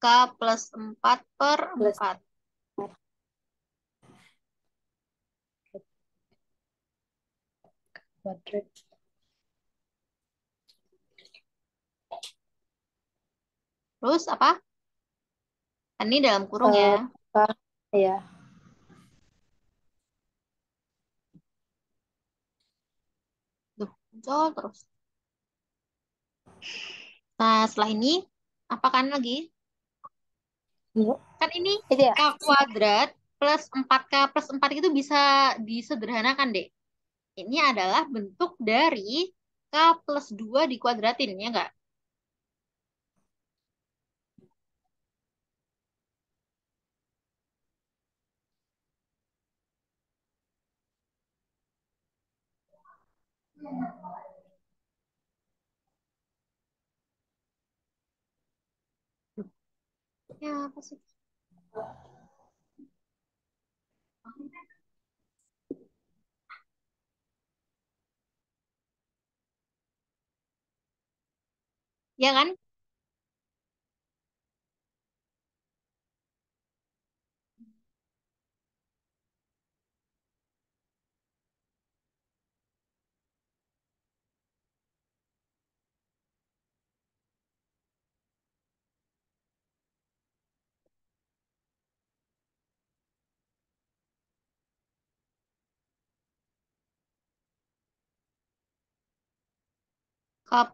K plus 4 per plus 4. 4 kuadrat. Terus apa? Ini dalam kurung ya. K, ya, Duh, muncul terus. Nah, setelah ini, apa kan lagi? yuk. Kan ini Itu ya. K kuadrat plus 4K plus 4 itu bisa disederhanakan, Dek. Ini adalah bentuk dari K plus 2 dikuadratin, ya nggak? Duh, ya apa sih? Ya kan?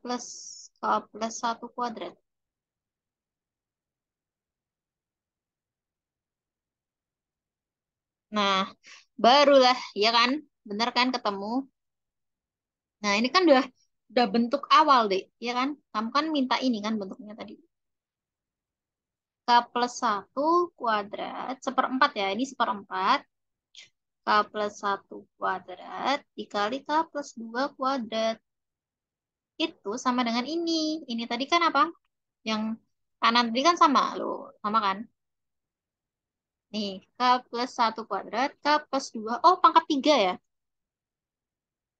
plus K plus 1 kuadrat. Nah, barulah, ya kan? Bener kan ketemu? Nah, ini kan udah bentuk awal deh, ya kan? Kamu kan minta ini kan bentuknya tadi. K plus 1 kuadrat, seperempat ya, ini seperempat. K plus 1 kuadrat dikali K plus 2 kuadrat. Itu sama dengan ini. Ini tadi kan apa? Yang kanan tadi kan sama loh, sama kan? Nih, K plus 1 kuadrat, K plus 2. Oh, pangkat 3 ya?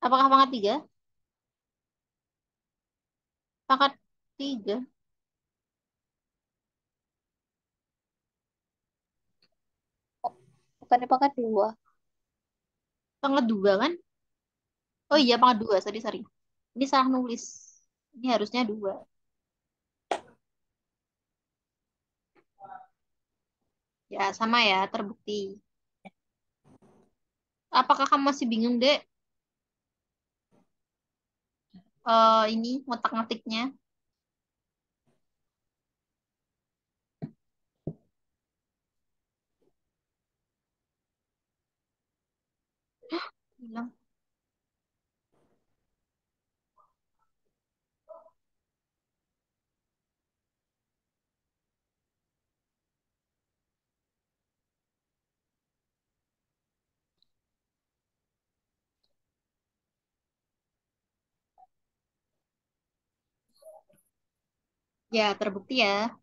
Apakah pangkat 3? Pangkat 3. Bukannya pangkat 2. Pangkat 2 kan? Oh iya, pangkat 2. Sorry, sorry. Ini salah nulis. Ini harusnya 2. Ya, sama ya, terbukti. Apakah kamu masih bingung, Dek? Ini ngotak-ngatiknya. Bilang. Ya, terbukti ya.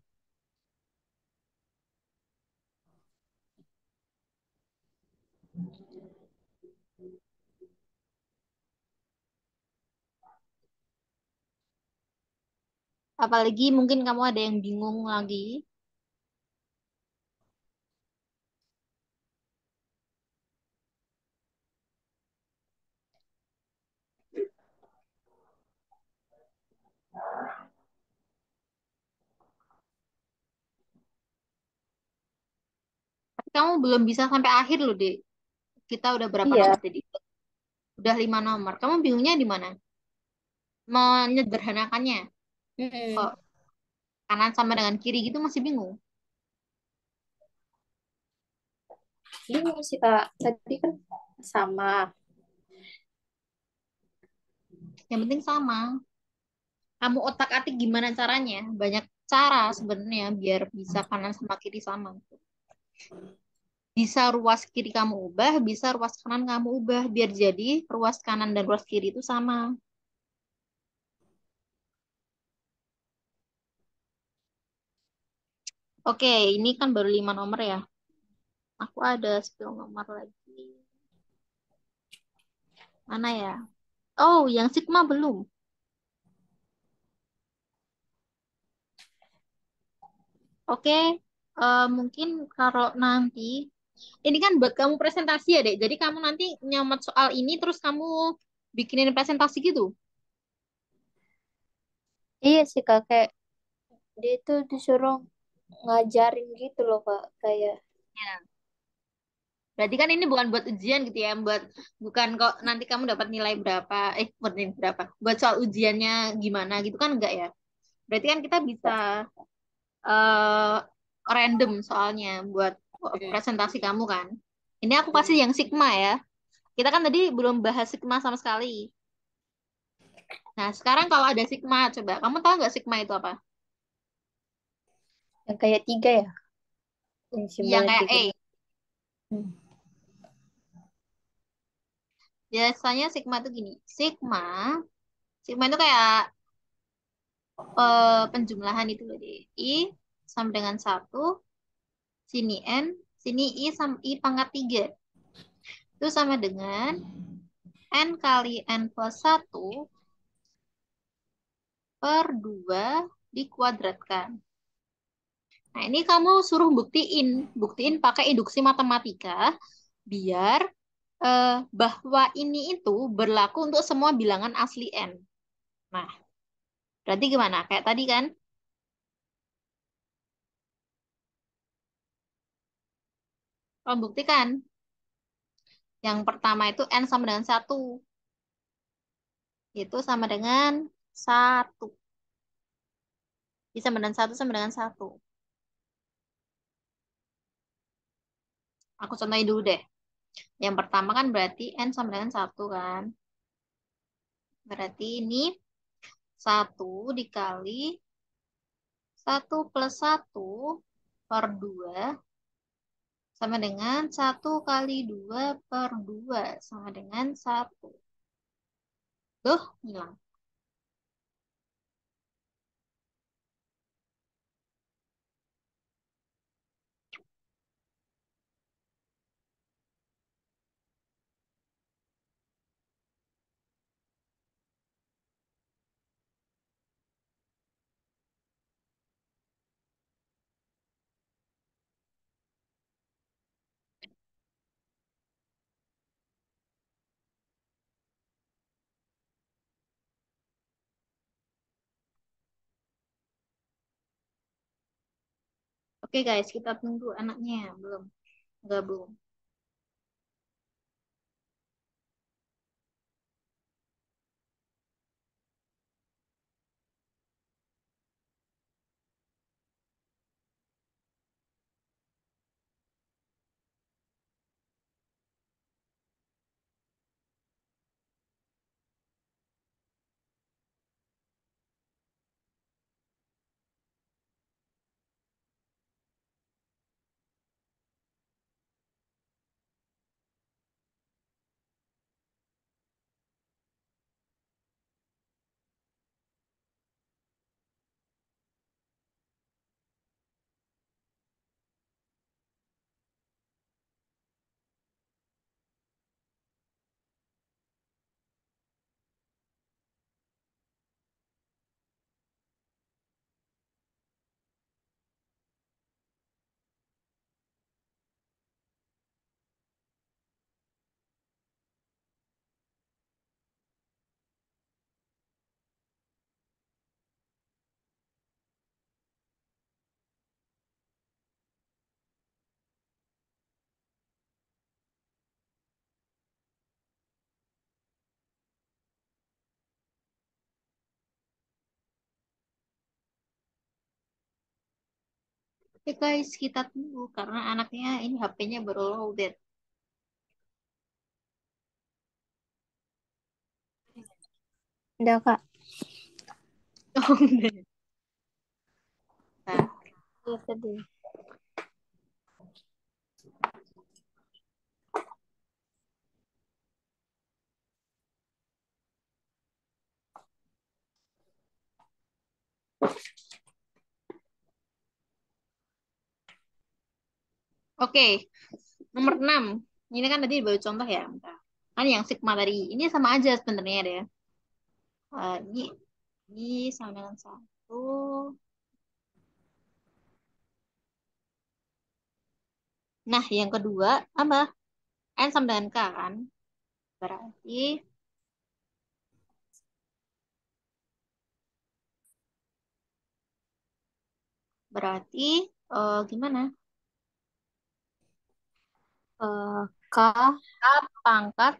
Apalagi mungkin kamu ada yang bingung lagi. Tapi kamu belum bisa sampai akhir loh, Dek. Kita udah berapa Iya. nomor tadi? Udah 5 nomor. Kamu bingungnya di mana? Menyederhanakannya. Mm-mm. Kok kanan sama dengan kiri gitu masih bingung? Bingung sih Kak. Tadi kan sama. Yang penting sama. Kamu otak-atik gimana caranya? Banyak cara sebenarnya biar bisa kanan sama kiri sama. Bisa ruas kiri kamu ubah, bisa ruas kanan kamu ubah. Biar jadi ruas kanan dan ruas kiri itu sama. Oke, ini kan baru 5 nomor ya. Aku ada 10 nomor lagi. Mana ya? Oh, yang sigma belum. Oke, mungkin kalau nanti ini kan buat kamu presentasi ya, Dek. Jadi kamu nanti nyamet soal ini terus kamu bikinin presentasi gitu. Iya sih Kak. Kayak dia tuh disuruh ngajarin gitu loh Kak. Kayak Ya. Berarti kan ini bukan buat ujian gitu ya, bukan kok nanti kamu dapat nilai berapa, bukan nilai berapa, buat soal ujiannya gimana gitu kan enggak ya. Berarti kan kita bisa eh random soalnya buat mm, presentasi kamu kan. Ini aku kasih mm. yang Sigma ya. Kita kan tadi belum bahas Sigma sama sekali. Nah, sekarang kalau ada Sigma, coba kamu tahu nggak Sigma itu apa? Yang kayak 3 ya. Yang Yang simbolnya kayak 3. E. Hmm. Biasanya Sigma itu gini. Sigma itu kayak penjumlahan itu loh, deh. I sama dengan 1, sini N, sini I sama I pangkat 3. Itu sama dengan N kali N plus 1 per 2 dikuadratkan. Nah, ini kamu suruh buktiin pakai induksi matematika, biar bahwa ini itu berlaku untuk semua bilangan asli N. Nah, berarti gimana? Kayak tadi kan, kamu buktikan. Yang pertama itu N sama dengan 1. Itu sama dengan 1. Jadi sama dengan 1 sama dengan 1. Aku contohin dulu deh. Yang pertama kan berarti N sama dengan 1 kan. Berarti ini 1 dikali 1 plus 1 per 2 sama dengan 1 kali 2 per 2 sama dengan 1. Tuh, hilang. Oke guys, kita tunggu anaknya. Belum gabung. Oke guys, kita tunggu karena anaknya ini HP-nya baru loaded. Udah, Kak. Oh, udah. Nah, Iya tadi. oke, nomor 6. Ini kan tadi baru contoh ya. Bentar. Kan yang sigma tadi. Ini sama aja sebenarnya deh. Ini sama dengan 1. Nah, yang kedua apa? N sama dengan K kan? Berarti berarti gimana? K K pangkat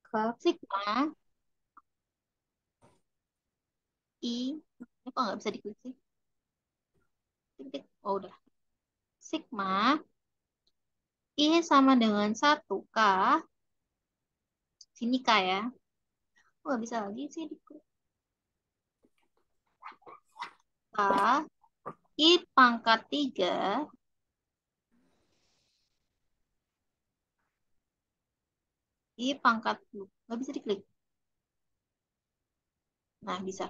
K sigma I. Ini kok nggak bisa diklik sih? Tik, tik. Oh, udah. Sigma I sama dengan 1 K. Sini K ya. Oh, nggak bisa lagi sih diklik. K I pangkat 3 I pangkat 2. Nggak bisa diklik. Nah, bisa.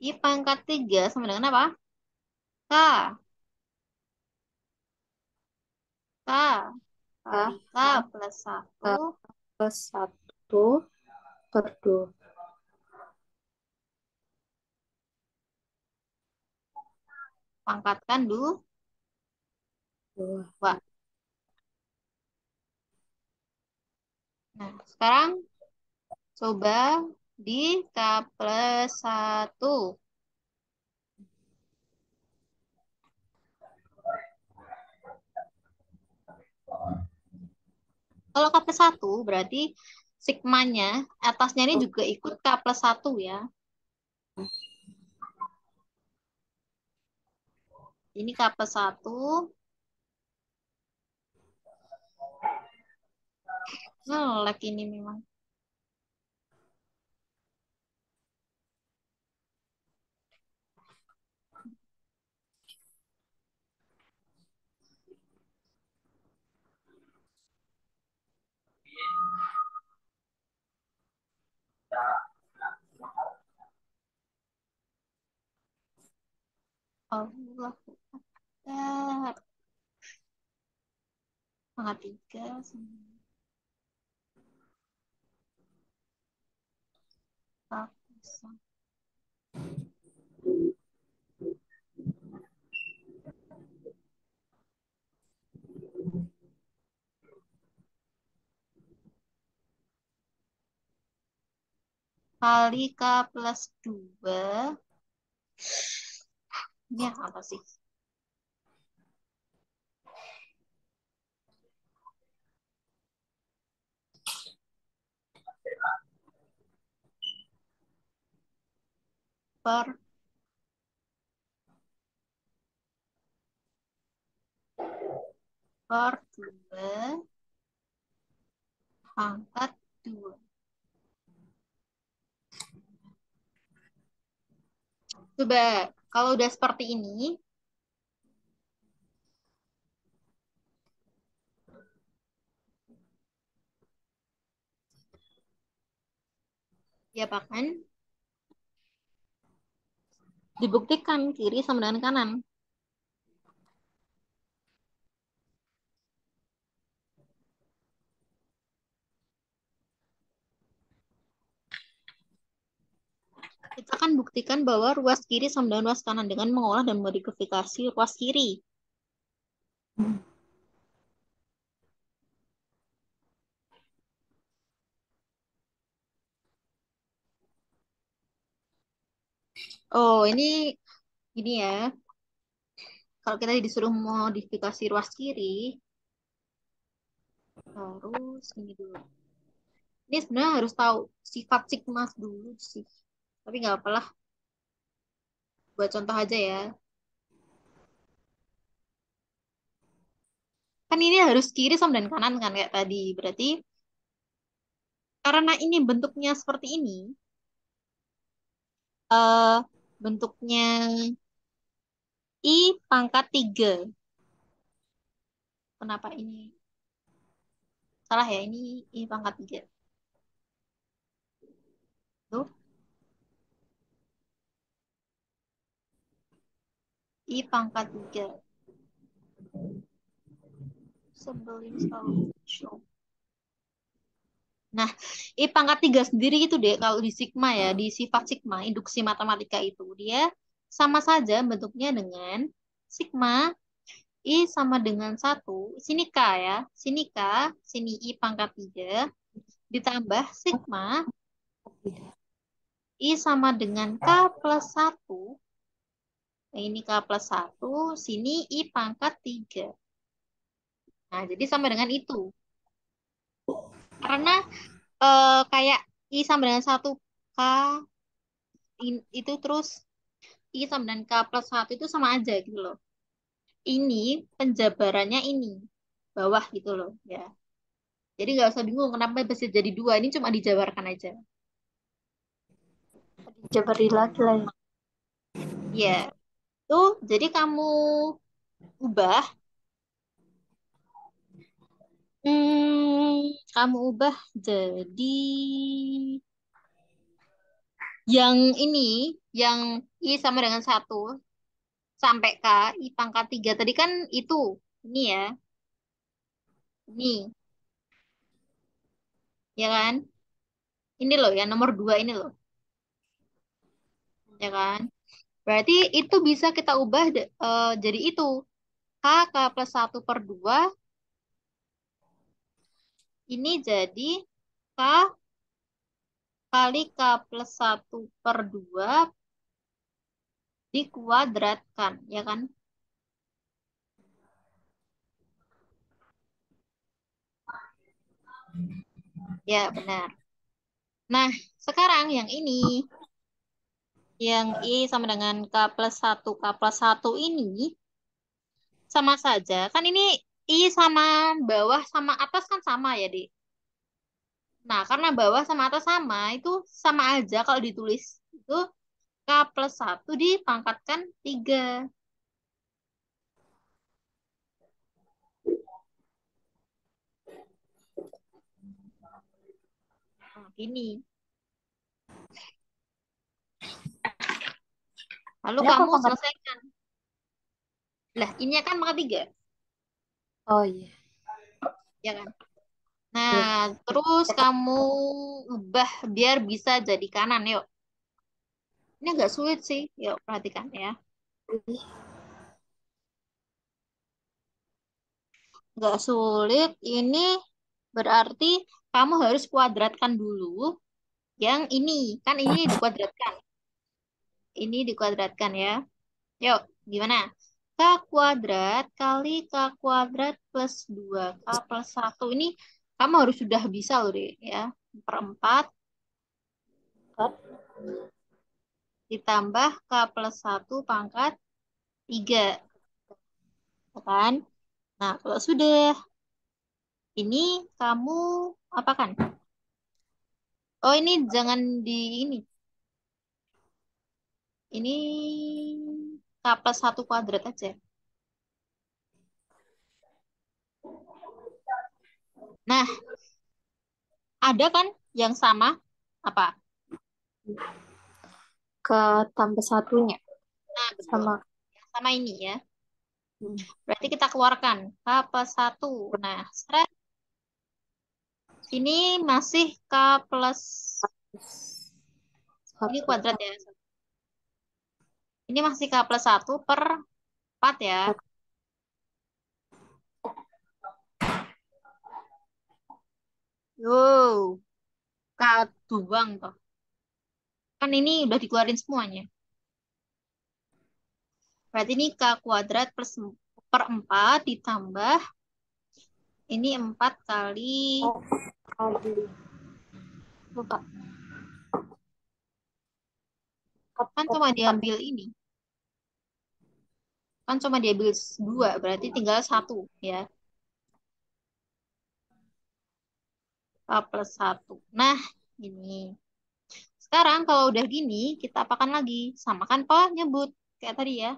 I pangkat 3 sama dengan apa? K. K kali K K plus K 1 plus 1 per 2. pangkatkan 2. Dua. Nah, sekarang coba di K plus 1. Kalau K plus 1 berarti sigmanya atasnya ini juga ikut K plus 1 ya. Ini K plus 1. Ngelek ini memang. Allah Akbar. Pangkat 3. K plus 1. Kali K plus 2. Ini apa sih? Per, per 2 pangkat 2. Coba, kalau udah seperti ini, ya bahkan dibuktikan kiri sama dengan kanan. Kita akan buktikan bahwa ruas kiri sama dengan ruas kanan dengan mengolah dan modifikasi ruas kiri. Oh, ini ya. Kalau kita disuruh modifikasi ruas kiri, harus ini dulu. Ini sebenarnya harus tahu sifat sigma dulu sih. Tapi nggak apalah, buat contoh aja ya. Kan ini harus kiri sama dan kanan kan kayak tadi. Berarti karena ini bentuknya seperti ini, eh bentuknya I pangkat 3. Kenapa ini salah ya? Ini I pangkat 3. Tuh, I pangkat 3. Sebelum selalu show. Nah, I pangkat 3 sendiri itu deh, kalau di sigma ya, di sifat sigma, induksi matematika itu, dia sama saja bentuknya dengan sigma I sama dengan 1, sini K ya, sini K, sini I pangkat 3, ditambah sigma I sama dengan K plus 1, nah ini K plus 1, sini I pangkat 3. Nah, jadi sama dengan itu. Karena kayak I sama dengan 1K, itu terus I sama dengan K plus 1 itu sama aja gitu loh. Ini penjabarannya ini, bawah gitu loh ya. Jadi nggak usah bingung kenapa bisa jadi dua. Ini cuma dijabarkan aja. Jabari lagi lah ya. Ya, tuh jadi kamu ubah. Kamu ubah jadi yang ini, yang I sama dengan 1 sampai K, I pangkat 3. Tadi kan itu, ini ya, ini, ya kan? Ini loh, yang nomor 2 ini loh, ya kan? Berarti itu bisa kita ubah jadi itu. K plus 1/2, ini jadi K kali K plus 1/2 dikuadratkan, ya kan? Ya, benar. Nah, sekarang yang ini, yang I sama dengan K+1 K+1 ini sama saja. Kan ini I sama bawah sama atas kan sama ya, Dik? Nah, karena bawah sama atas sama, itu sama aja kalau ditulis. Itu K+1 dipangkatkan 3. Nah, gini. Lalu Ini apa kamu pangkat? selesaikan. Lah, ini kan maka 3, Oh iya. ya kan? Nah, Iya. terus kamu ubah biar bisa jadi kanan, yuk. Ini agak sulit sih, yuk perhatikan ya. Nggak sulit, ini berarti kamu harus kuadratkan dulu yang ini. Kan ini dikuadratkan. Ini dikuadratkan ya. Yuk, gimana? K kuadrat kali K kuadrat plus 2 K+1. Ini kamu harus sudah bisa loh deh ya. Per 4 ditambah K+1 pangkat 3. Ya kan? Nah, kalau sudah, ini kamu apakan? Oh, ini jangan di ini. Ini K+1 kuadrat aja. Nah, ada kan yang sama? Apa? Ke tambah satunya Nah, betul. sama. Yang sama ini ya. Hmm. Berarti kita keluarkan K+1. Nah, seret, ini masih K plus, ini Satu. kuadrat ya. Ini masih K+1/4 ya. Yo, K doang toh. Kan ini udah dikeluarin semuanya. Berarti ini K kuadrat plus per 4 ditambah ini 4 kali, Oh, kali. Lupa. kan Empat, cuma empat. diambil ini. Kan cuma diambil 2, berarti tinggal 1 ya. K+1. Nah, ini. Sekarang kalau udah gini, kita apakan lagi? Samakan penyebut. Kayak tadi ya.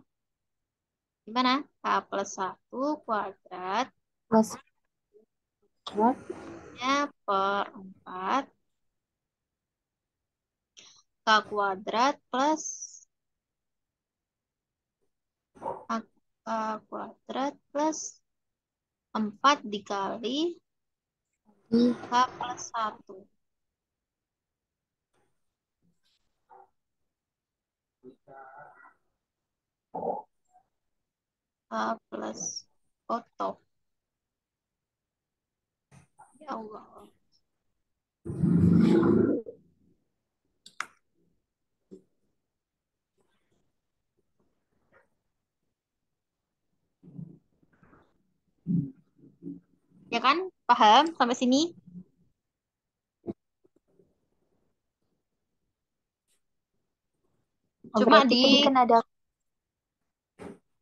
Gimana? K+1 kuadrat Plus empat. nya per 4 K kuadrat plus K kuadrat plus 4 dikali K+1. K plus foto. Ya Allah. Ya kan? Paham sampai sini? Oh, Cuma berarti di tadi kan ada.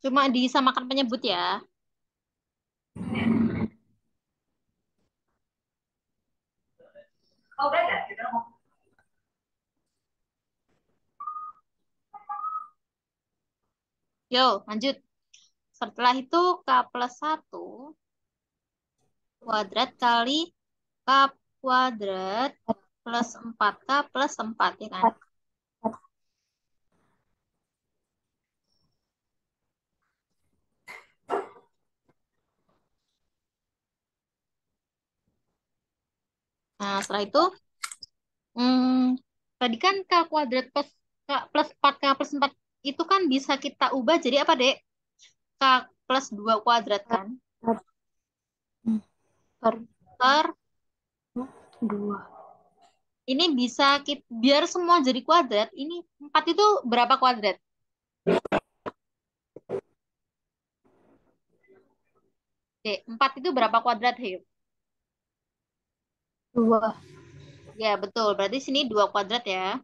cuma disamakan penyebut ya. Yo, lanjut. Setelah itu K+1 kuadrat kali K kuadrat plus 4K plus 4 ya kan? Empat, empat. Nah, setelah itu, tadi kan K kuadrat plus K plus 4K plus 4 itu kan bisa kita ubah jadi apa, Dek? K plus 2 kuadrat kan? Empat. Hmm. Per Per, dua. ini bisa kita, biar semua jadi kuadrat, ini 4 itu berapa kuadrat? Dek, 4 itu berapa kuadrat, Heo? Dua. Ya, betul. Berarti sini 2 kuadrat ya.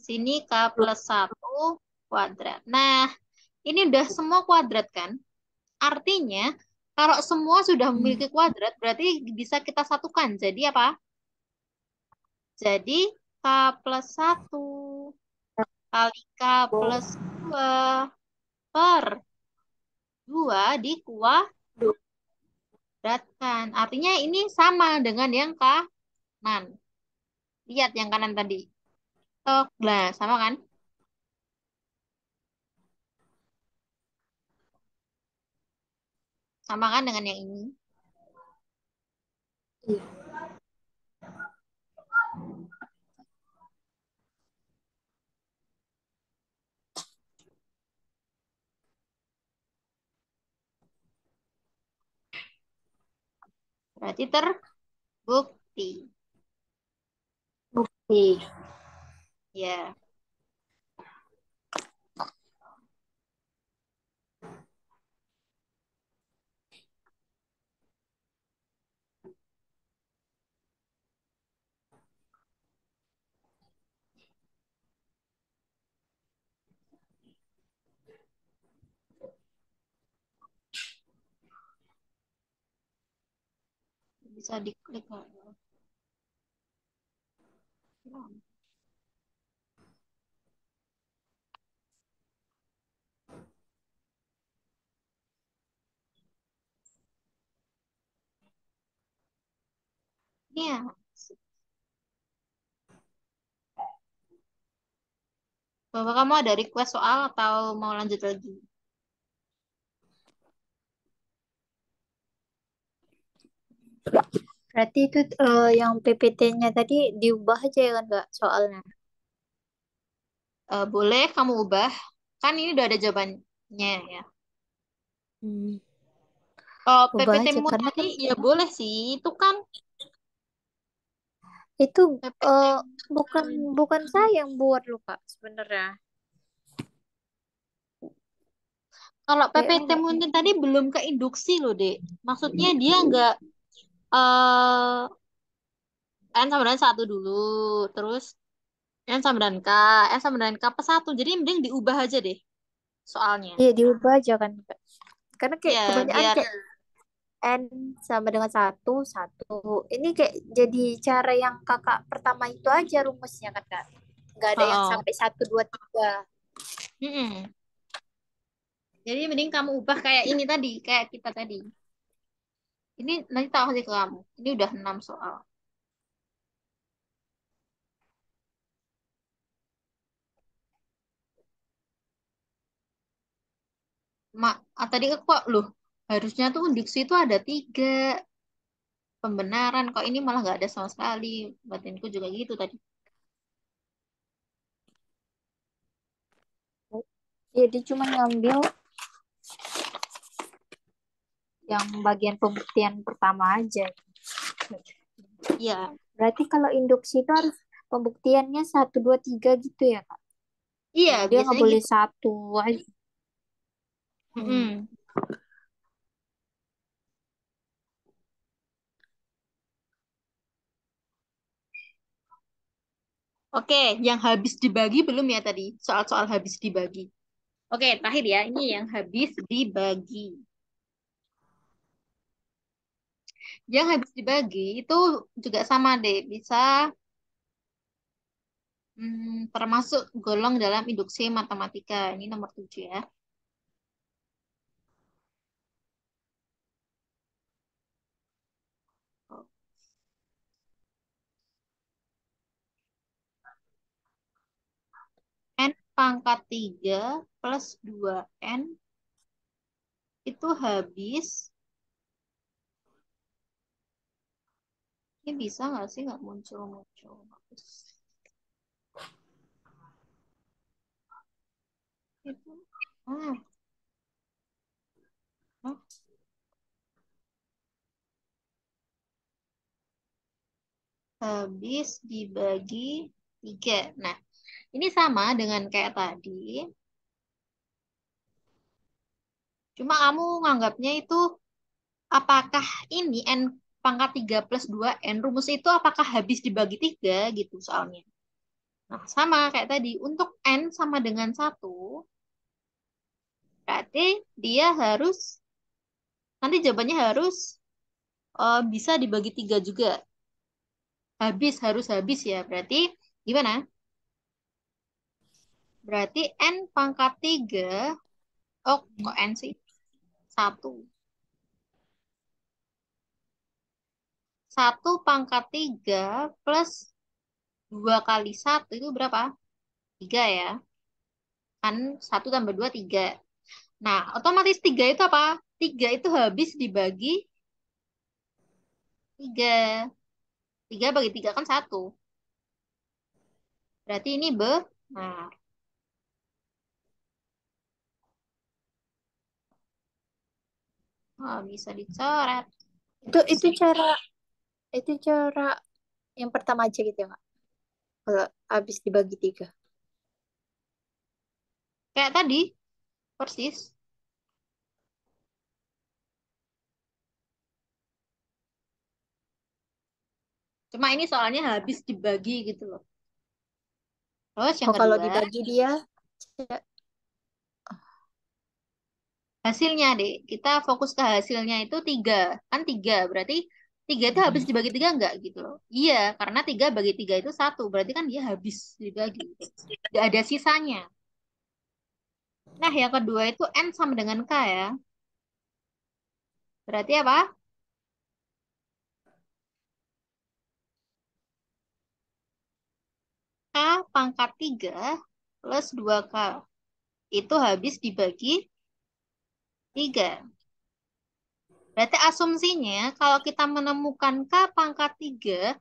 Sini K plus 1 kuadrat. Nah, ini udah semua kuadrat kan? Artinya, kalau semua sudah Hmm. memiliki kuadrat, berarti bisa kita satukan. Jadi apa? Jadi K plus 1 kali K plus 2 per 2 dikuadratkan. Artinya ini sama dengan yang kanan. Lihat yang kanan tadi. Oh, nah, sama kan? Sama kan dengan yang ini. Iya. Berarti terbukti. Bukti. Ya, bisa diklik. Ya, Bapak kamu ada request soal atau mau lanjut lagi? Berarti itu yang PPT-nya tadi diubah aja ya kan Kak soalnya. Boleh kamu ubah. Kan ini udah ada jawabannya ya. Hmm. Kalau Ubah aja PPT-mu karena tadi kan ya boleh sih. Itu kan itu eh, bukan PPT. bukan saya yang buat loh Kak sebenarnya. Kalau Kayaknya PPT-mu ini tadi belum ke induksi loh, Dek. Maksudnya dia nggak eh N sama dengan satu dulu, terus N sama dengan K, N sama dengan K plus satu. Jadi mending diubah aja deh soalnya. iya diubah aja kan Kak. Karena kayak Ya, kebanyakan biar kayak N sama dengan satu, satu. Ini kayak jadi cara yang kakak pertama itu aja rumusnya kan Kak. Nggak ada yang oh, sampai satu, dua, tiga. Jadi mending kamu ubah kayak ini tadi, kayak kita tadi. Ini nanti tak kasih ke kamu. Ini udah 6 soal. Tadi kok loh, harusnya tuh induksi itu ada 3 pembenaran. Kok ini malah nggak ada sama sekali. Batinku juga gitu tadi. Jadi cuma ngambil yang bagian pembuktian pertama aja. Iya, Berarti kalau induksi itu harus pembuktiannya satu, dua, tiga gitu ya Kak. iya Dia nggak biasanya boleh gitu. satu aja. Hmm. Mm-mm. Oke, yang habis dibagi belum ya tadi? Soal-soal habis dibagi. Oke, terakhir ya. Ini yang habis dibagi. Yang habis dibagi itu juga sama deh. Bisa termasuk golong dalam induksi matematika. Ini nomor 7 ya. N pangkat 3 plus 2N itu habis. Ini bisa nggak sih nggak muncul-muncul? Itu. Ah, ah, habis dibagi 3. Nah, ini sama dengan kayak tadi. Cuma kamu nganggapnya itu apakah ini N pangkat 3 plus 2N, rumus itu apakah habis dibagi 3 gitu soalnya. Nah, sama kayak tadi. Untuk N sama dengan 1, berarti dia harus, nanti jawabannya harus bisa dibagi 3 juga. Habis, harus habis ya. Berarti gimana? Berarti N pangkat 3, oh kok N sih? 1. 1 pangkat 3 plus 2 kali 1 itu berapa? 3 ya. Kan 1 tambah 2 3. Nah, otomatis 3 itu apa? 3 itu habis dibagi 3. 3 bagi 3 kan 1. Berarti ini benar. Oh, bisa dicoret. Itu cara yang pertama aja gitu ya nggak? Kalau habis dibagi 3. Kayak tadi, persis. Cuma ini soalnya habis dibagi gitu loh. Terus yang Oh, kalau kedua, dibagi dia, ya, hasilnya deh. Kita fokus ke hasilnya itu 3. Kan 3, berarti 3 itu habis dibagi 3 enggak gitu loh. Iya, karena 3 bagi 3 itu 1. Berarti kan dia habis dibagi. Tidak ada sisanya. Nah, yang kedua itu N sama dengan K ya. Berarti apa? K pangkat 3 plus 2K. Itu habis dibagi 3. Berarti asumsinya kalau kita menemukan K pangkat 3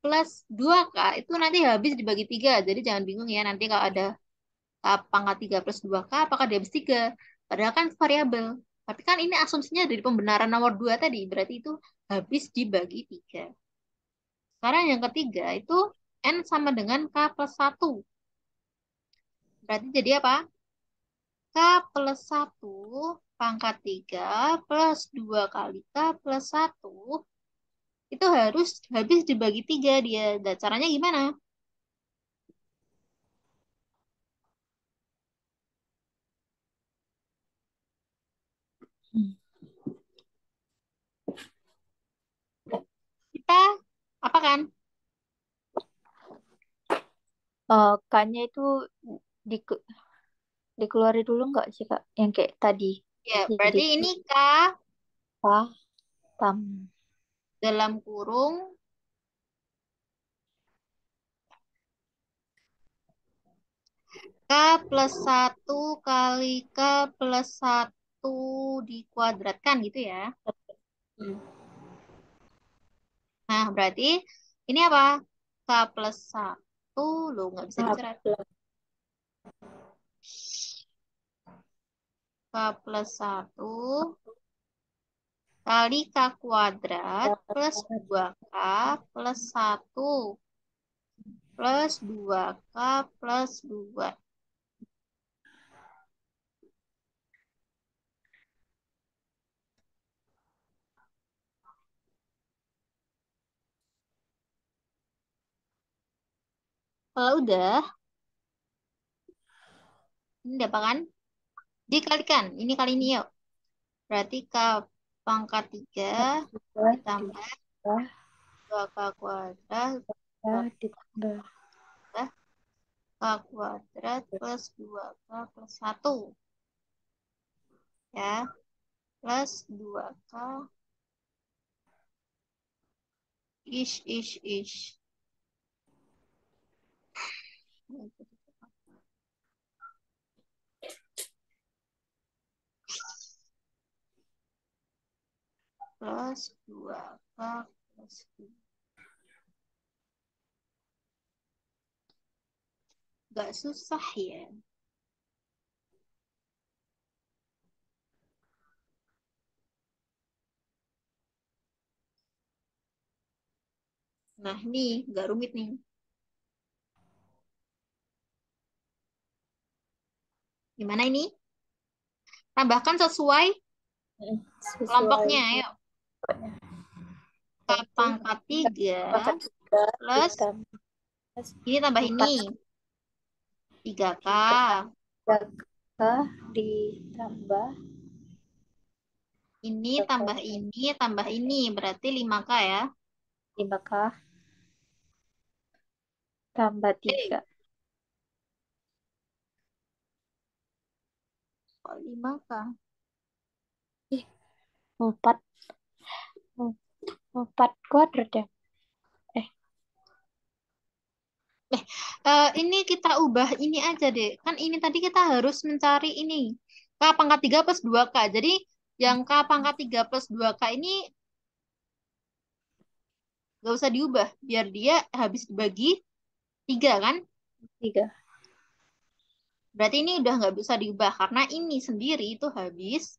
plus 2K itu nanti habis dibagi 3. Jadi jangan bingung ya nanti kalau ada K pangkat 3 plus 2K apakah dia habis 3. Padahal kan variabel. Tapi kan ini asumsinya dari pembenaran nomor 2 tadi. Berarti itu habis dibagi 3. Sekarang yang ketiga itu N sama dengan K plus 1. Berarti jadi apa? K plus 1 pangkat 3 plus 2 kali K plus 1 itu harus habis dibagi 3 dia. Dan caranya gimana? hmm. Kita apa kan? K-nya itu di, dikeluarin dulu nggak sih Kak? Yang kayak tadi. Ya, Jadi berarti ini K K tam dalam kurung K plus 1 kali K plus 1 dikuadratkan gitu ya. Nah, berarti ini apa? K plus 1 loh, nggak bisa K dicoret. plus K plus 1 kali K kuadrat plus 2K plus 1 plus 2K plus 2. Kalau udah, ini dapat kan? Dikalikan, ini kali ini yuk. Berarti K pangkat 3 ditambah dua 2K kuadrat ya ditambah ditambah K kuadrat plus 2K plus 1. Ya, plus 2K ish. Plus 2K plus 2. Gak susah ya. Nah, ini gak rumit nih. Gimana ini? Tambahkan sesuai sesuai kelompoknya, ayo. K berarti pangkat 3 pangkat 3 plus ditambah ini tambah ini 4 3K. 3K ditambah Ini tambah 3K ini tambah ini berarti 5K ya. 5K tambah Eh, 3. kok 5K? Ih, 4 4 kuadrat ya. Eh, Ini kita ubah ini aja deh. Kan ini tadi kita harus mencari ini. K pangkat 3 plus 2K. Jadi yang K pangkat 3 plus 2K ini gak usah diubah. Biar dia habis dibagi 3 kan. 3. Berarti ini udah nggak bisa diubah. Karena ini sendiri itu habis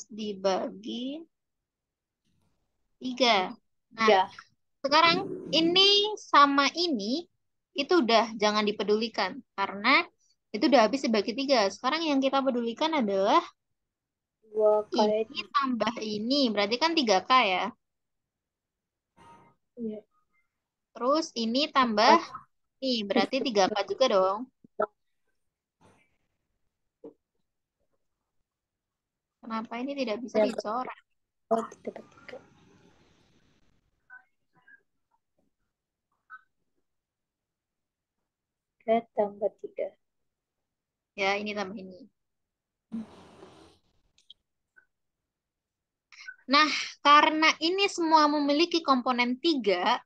dibagi 3. Nah, 3. sekarang ini sama ini itu udah jangan dipedulikan. Karena itu udah habis dibagi 3. Sekarang yang kita pedulikan adalah 2 kali ini tambah ini, berarti kan 3K ya. iya. Terus ini tambah ini, berarti 3K juga dong. Kenapa ini tidak bisa Ya, dicoret? oh, 3. Tambah 3. Ya, ini tambah ini. Nah, karena ini semua memiliki komponen 3,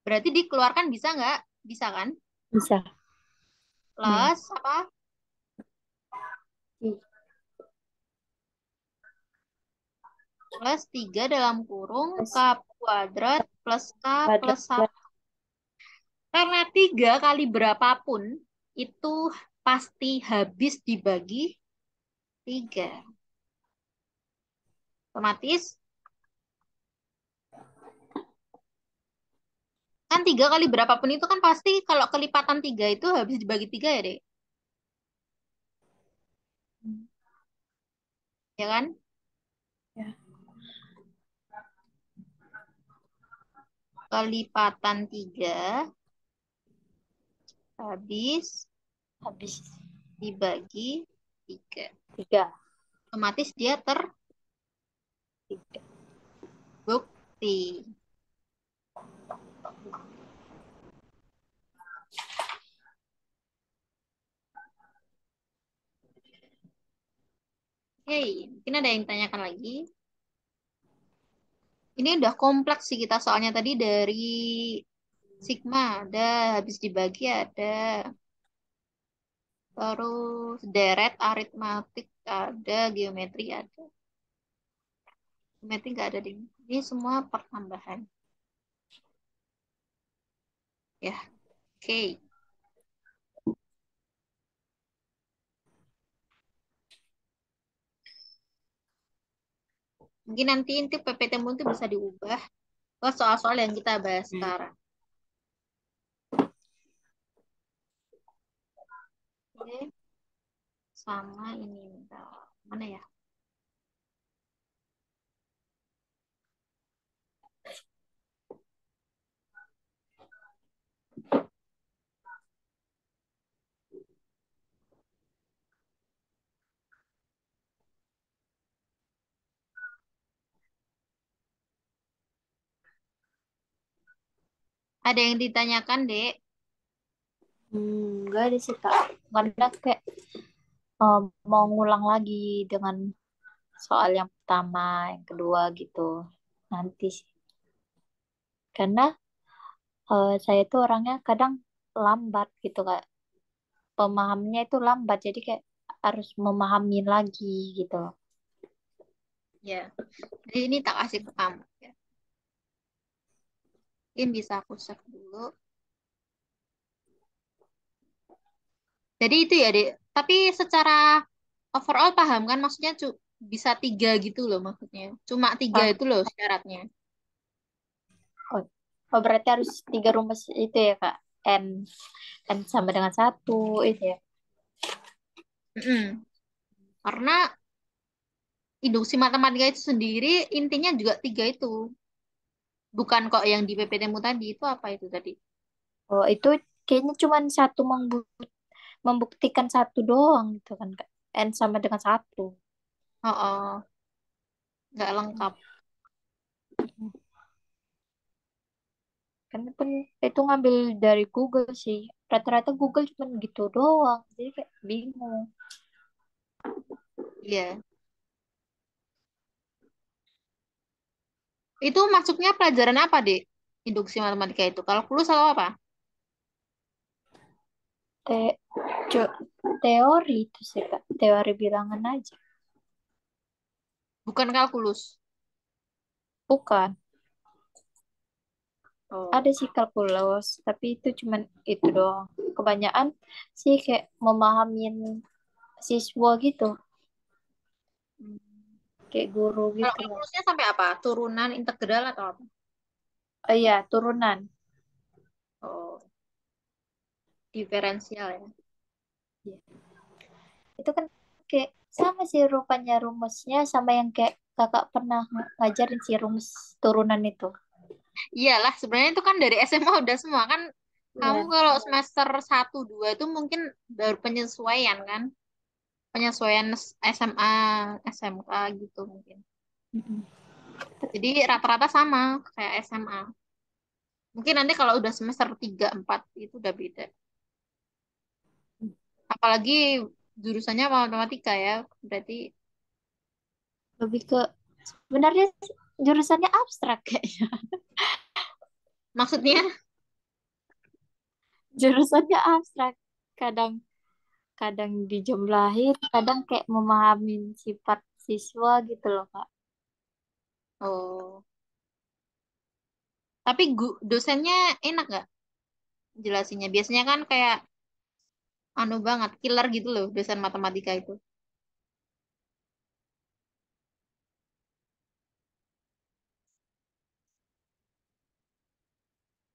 berarti dikeluarkan bisa nggak? Bisa kan? Bisa. Hmm. Plus apa? Plus 3 dalam kurung K Terus kuadrat plus K plus kuadrat 1. Karena 3 kali berapapun, itu pasti habis dibagi 3. Otomatis kan 3 kali berapapun itu kan pasti kalau kelipatan 3 itu habis dibagi 3 ya, Dek. Ya kan? ya, Kelipatan 3 habis habis dibagi 3. 3. Otomatis dia 3. terbukti. Oke, mungkin ada yang tanyakan lagi. Ini udah kompleks sih kita soalnya tadi dari sigma ada, habis dibagi ada, terus deret, aritmatik ada, geometri ada. Geometri nggak ada ding. Ini semua pertambahan. Ya, oke. Mungkin nanti inti PPTmu itu bisa diubah ke soal-soal yang kita bahas sekarang. Oke, sama ini bentar. Mana ya? Ada yang ditanyakan, Dek? Enggak ada sih Kak. Karena kayak mau ngulang lagi dengan soal yang pertama, yang kedua gitu. Nanti sih. Karena saya tuh orangnya kadang lambat gitu Kak. Pemahamannya itu lambat. Jadi kayak harus memahami lagi gitu. Ya, jadi ini tak kasih ke kamu. Ya. Mungkin bisa aku save dulu. Jadi itu ya, Dek. Tapi secara overall paham kan? Maksudnya bisa tiga gitu loh maksudnya. Cuma tiga Ah, itu loh syaratnya. oh, oh, berarti harus 3 rumus itu ya Kak. N sama dengan 1 itu ya. Mm-mm. Karena induksi matematika itu sendiri intinya juga tiga itu. Bukan kok yang di PPT-mu tadi itu apa itu tadi? Oh, itu kayaknya cuma satu membuktikan satu doang gitu kan Kak. N sama dengan 1. Oh, oh, nggak lengkap. Karena pun itu ngambil dari Google sih. Rata-rata Google cuma gitu doang. Jadi kayak bingung. Iya. Itu masuknya pelajaran apa, Dek? Induksi matematika itu. Kalkulus atau apa? Te teori itu sih Kak. Teori bilangan aja. Bukan kalkulus. Bukan. Oh. Ada sih kalkulus, tapi itu cuman itu doang. Kebanyakan sih kayak memahamin siswa gitu. Hmm. Kayak guru Kalau gitu loh. kalkulusnya sampai apa? Turunan, integral atau apa? Oh iya, turunan. Oh, diferensial ya. Iya. Itu kan kayak sama sih rupanya rumusnya sama yang kayak kakak pernah ngajarin sih rumus turunan itu. Iyalah, sebenarnya itu kan dari SMA udah semua kan. Kamu Iya. kalau semester 1 2 itu mungkin baru penyesuaian kan? Penyesuaian SMA, SMK gitu mungkin. Mm-mm. Jadi rata-rata sama kayak SMA. Mungkin nanti kalau udah semester 3 4 itu udah beda. Apalagi jurusannya matematika ya. Berarti Lebih ke sebenarnya jurusannya abstrak kayaknya. maksudnya Jurusannya abstrak. Kadang kadang dijumlahin, kadang kayak memahamin sifat siswa gitu loh, Kak. oh, tapi dosennya enak nggak jelasinnya? Biasanya kan kayak anu banget, killer gitu loh dosen matematika itu.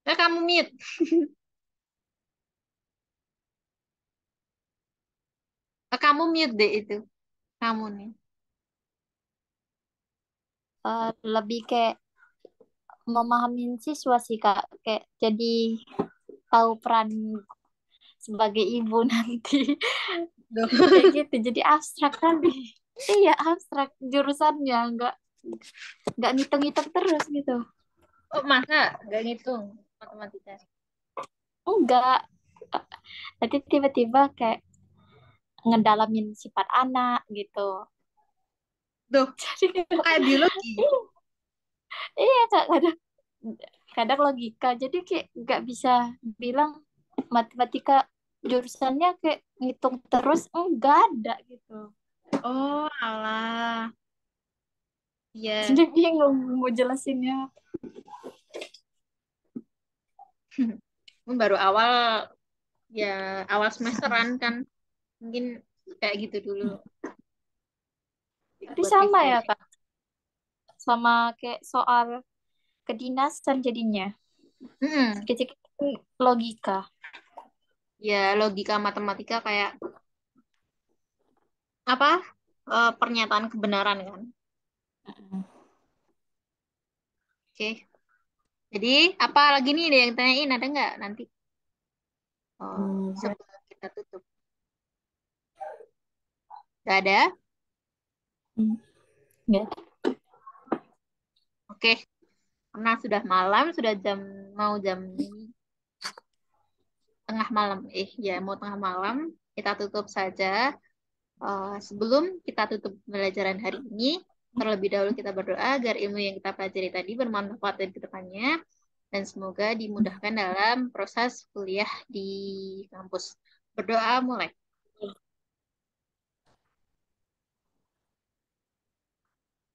Kamu mute. Kamu mute deh itu. Kamu nih. Lebih kayak memahamin siswa sih, Kak. Kayak jadi tahu peran sebagai ibu nanti. Kayak gitu, jadi abstrak kali. Iya, abstrak jurusannya, nggak ngitung-ngitung terus gitu. Oh, masa nggak ngitung matematika? Enggak. Nanti tiba-tiba kayak ngedalamin sifat anak gitu. Duh, Jadi kok kayak biologi? iya Kak, kadang kadang logika. Jadi kayak nggak bisa bilang matematika jurusannya kayak ngitung terus enggak ada gitu. Oh, alah. Iya. Jadi bingung mau jelasinnya. Baru awal ya awal semesteran kan mungkin kayak gitu dulu Tapi buat sama ya refresh. Kak, sama kayak soal kedinasan jadinya. Hmm, Sedikit logika. ya logika matematika kayak apa? Pernyataan kebenaran kan. Oke. Jadi apa lagi nih ada yang tanyain ada nggak nanti Hmm, sebelum kita tutup? Gak ada? ya. Oke. Karena sudah malam, sudah mau jam tengah malam. Ya mau tengah malam. Kita tutup saja. Sebelum kita tutup pembelajaran hari ini, terlebih dahulu kita berdoa agar ilmu yang kita pelajari tadi bermanfaat dan kedepannya, dan semoga dimudahkan dalam proses kuliah di kampus. Berdoa mulai.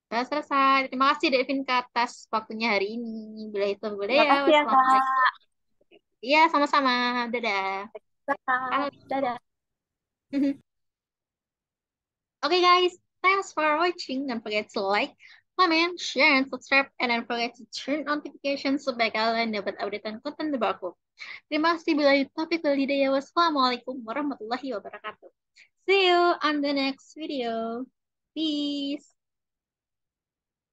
Sudah selesai. Terima kasih Devin atas waktunya hari ini. Bila itu boleh Terima ya. kasih ya Wassalamualaikum. Kak. Iya, sama-sama. Dadah. Dadah. Bye. Dadah. Okay guys, thanks for watching. Don't forget to like, comment, share, and subscribe. And don't forget to turn notifications supaya kalian dapat updatean konten terbaru. Terima kasih bila topik Walidaya. Wassalamualaikum warahmatullahi wabarakatuh. See you on the next video. Peace.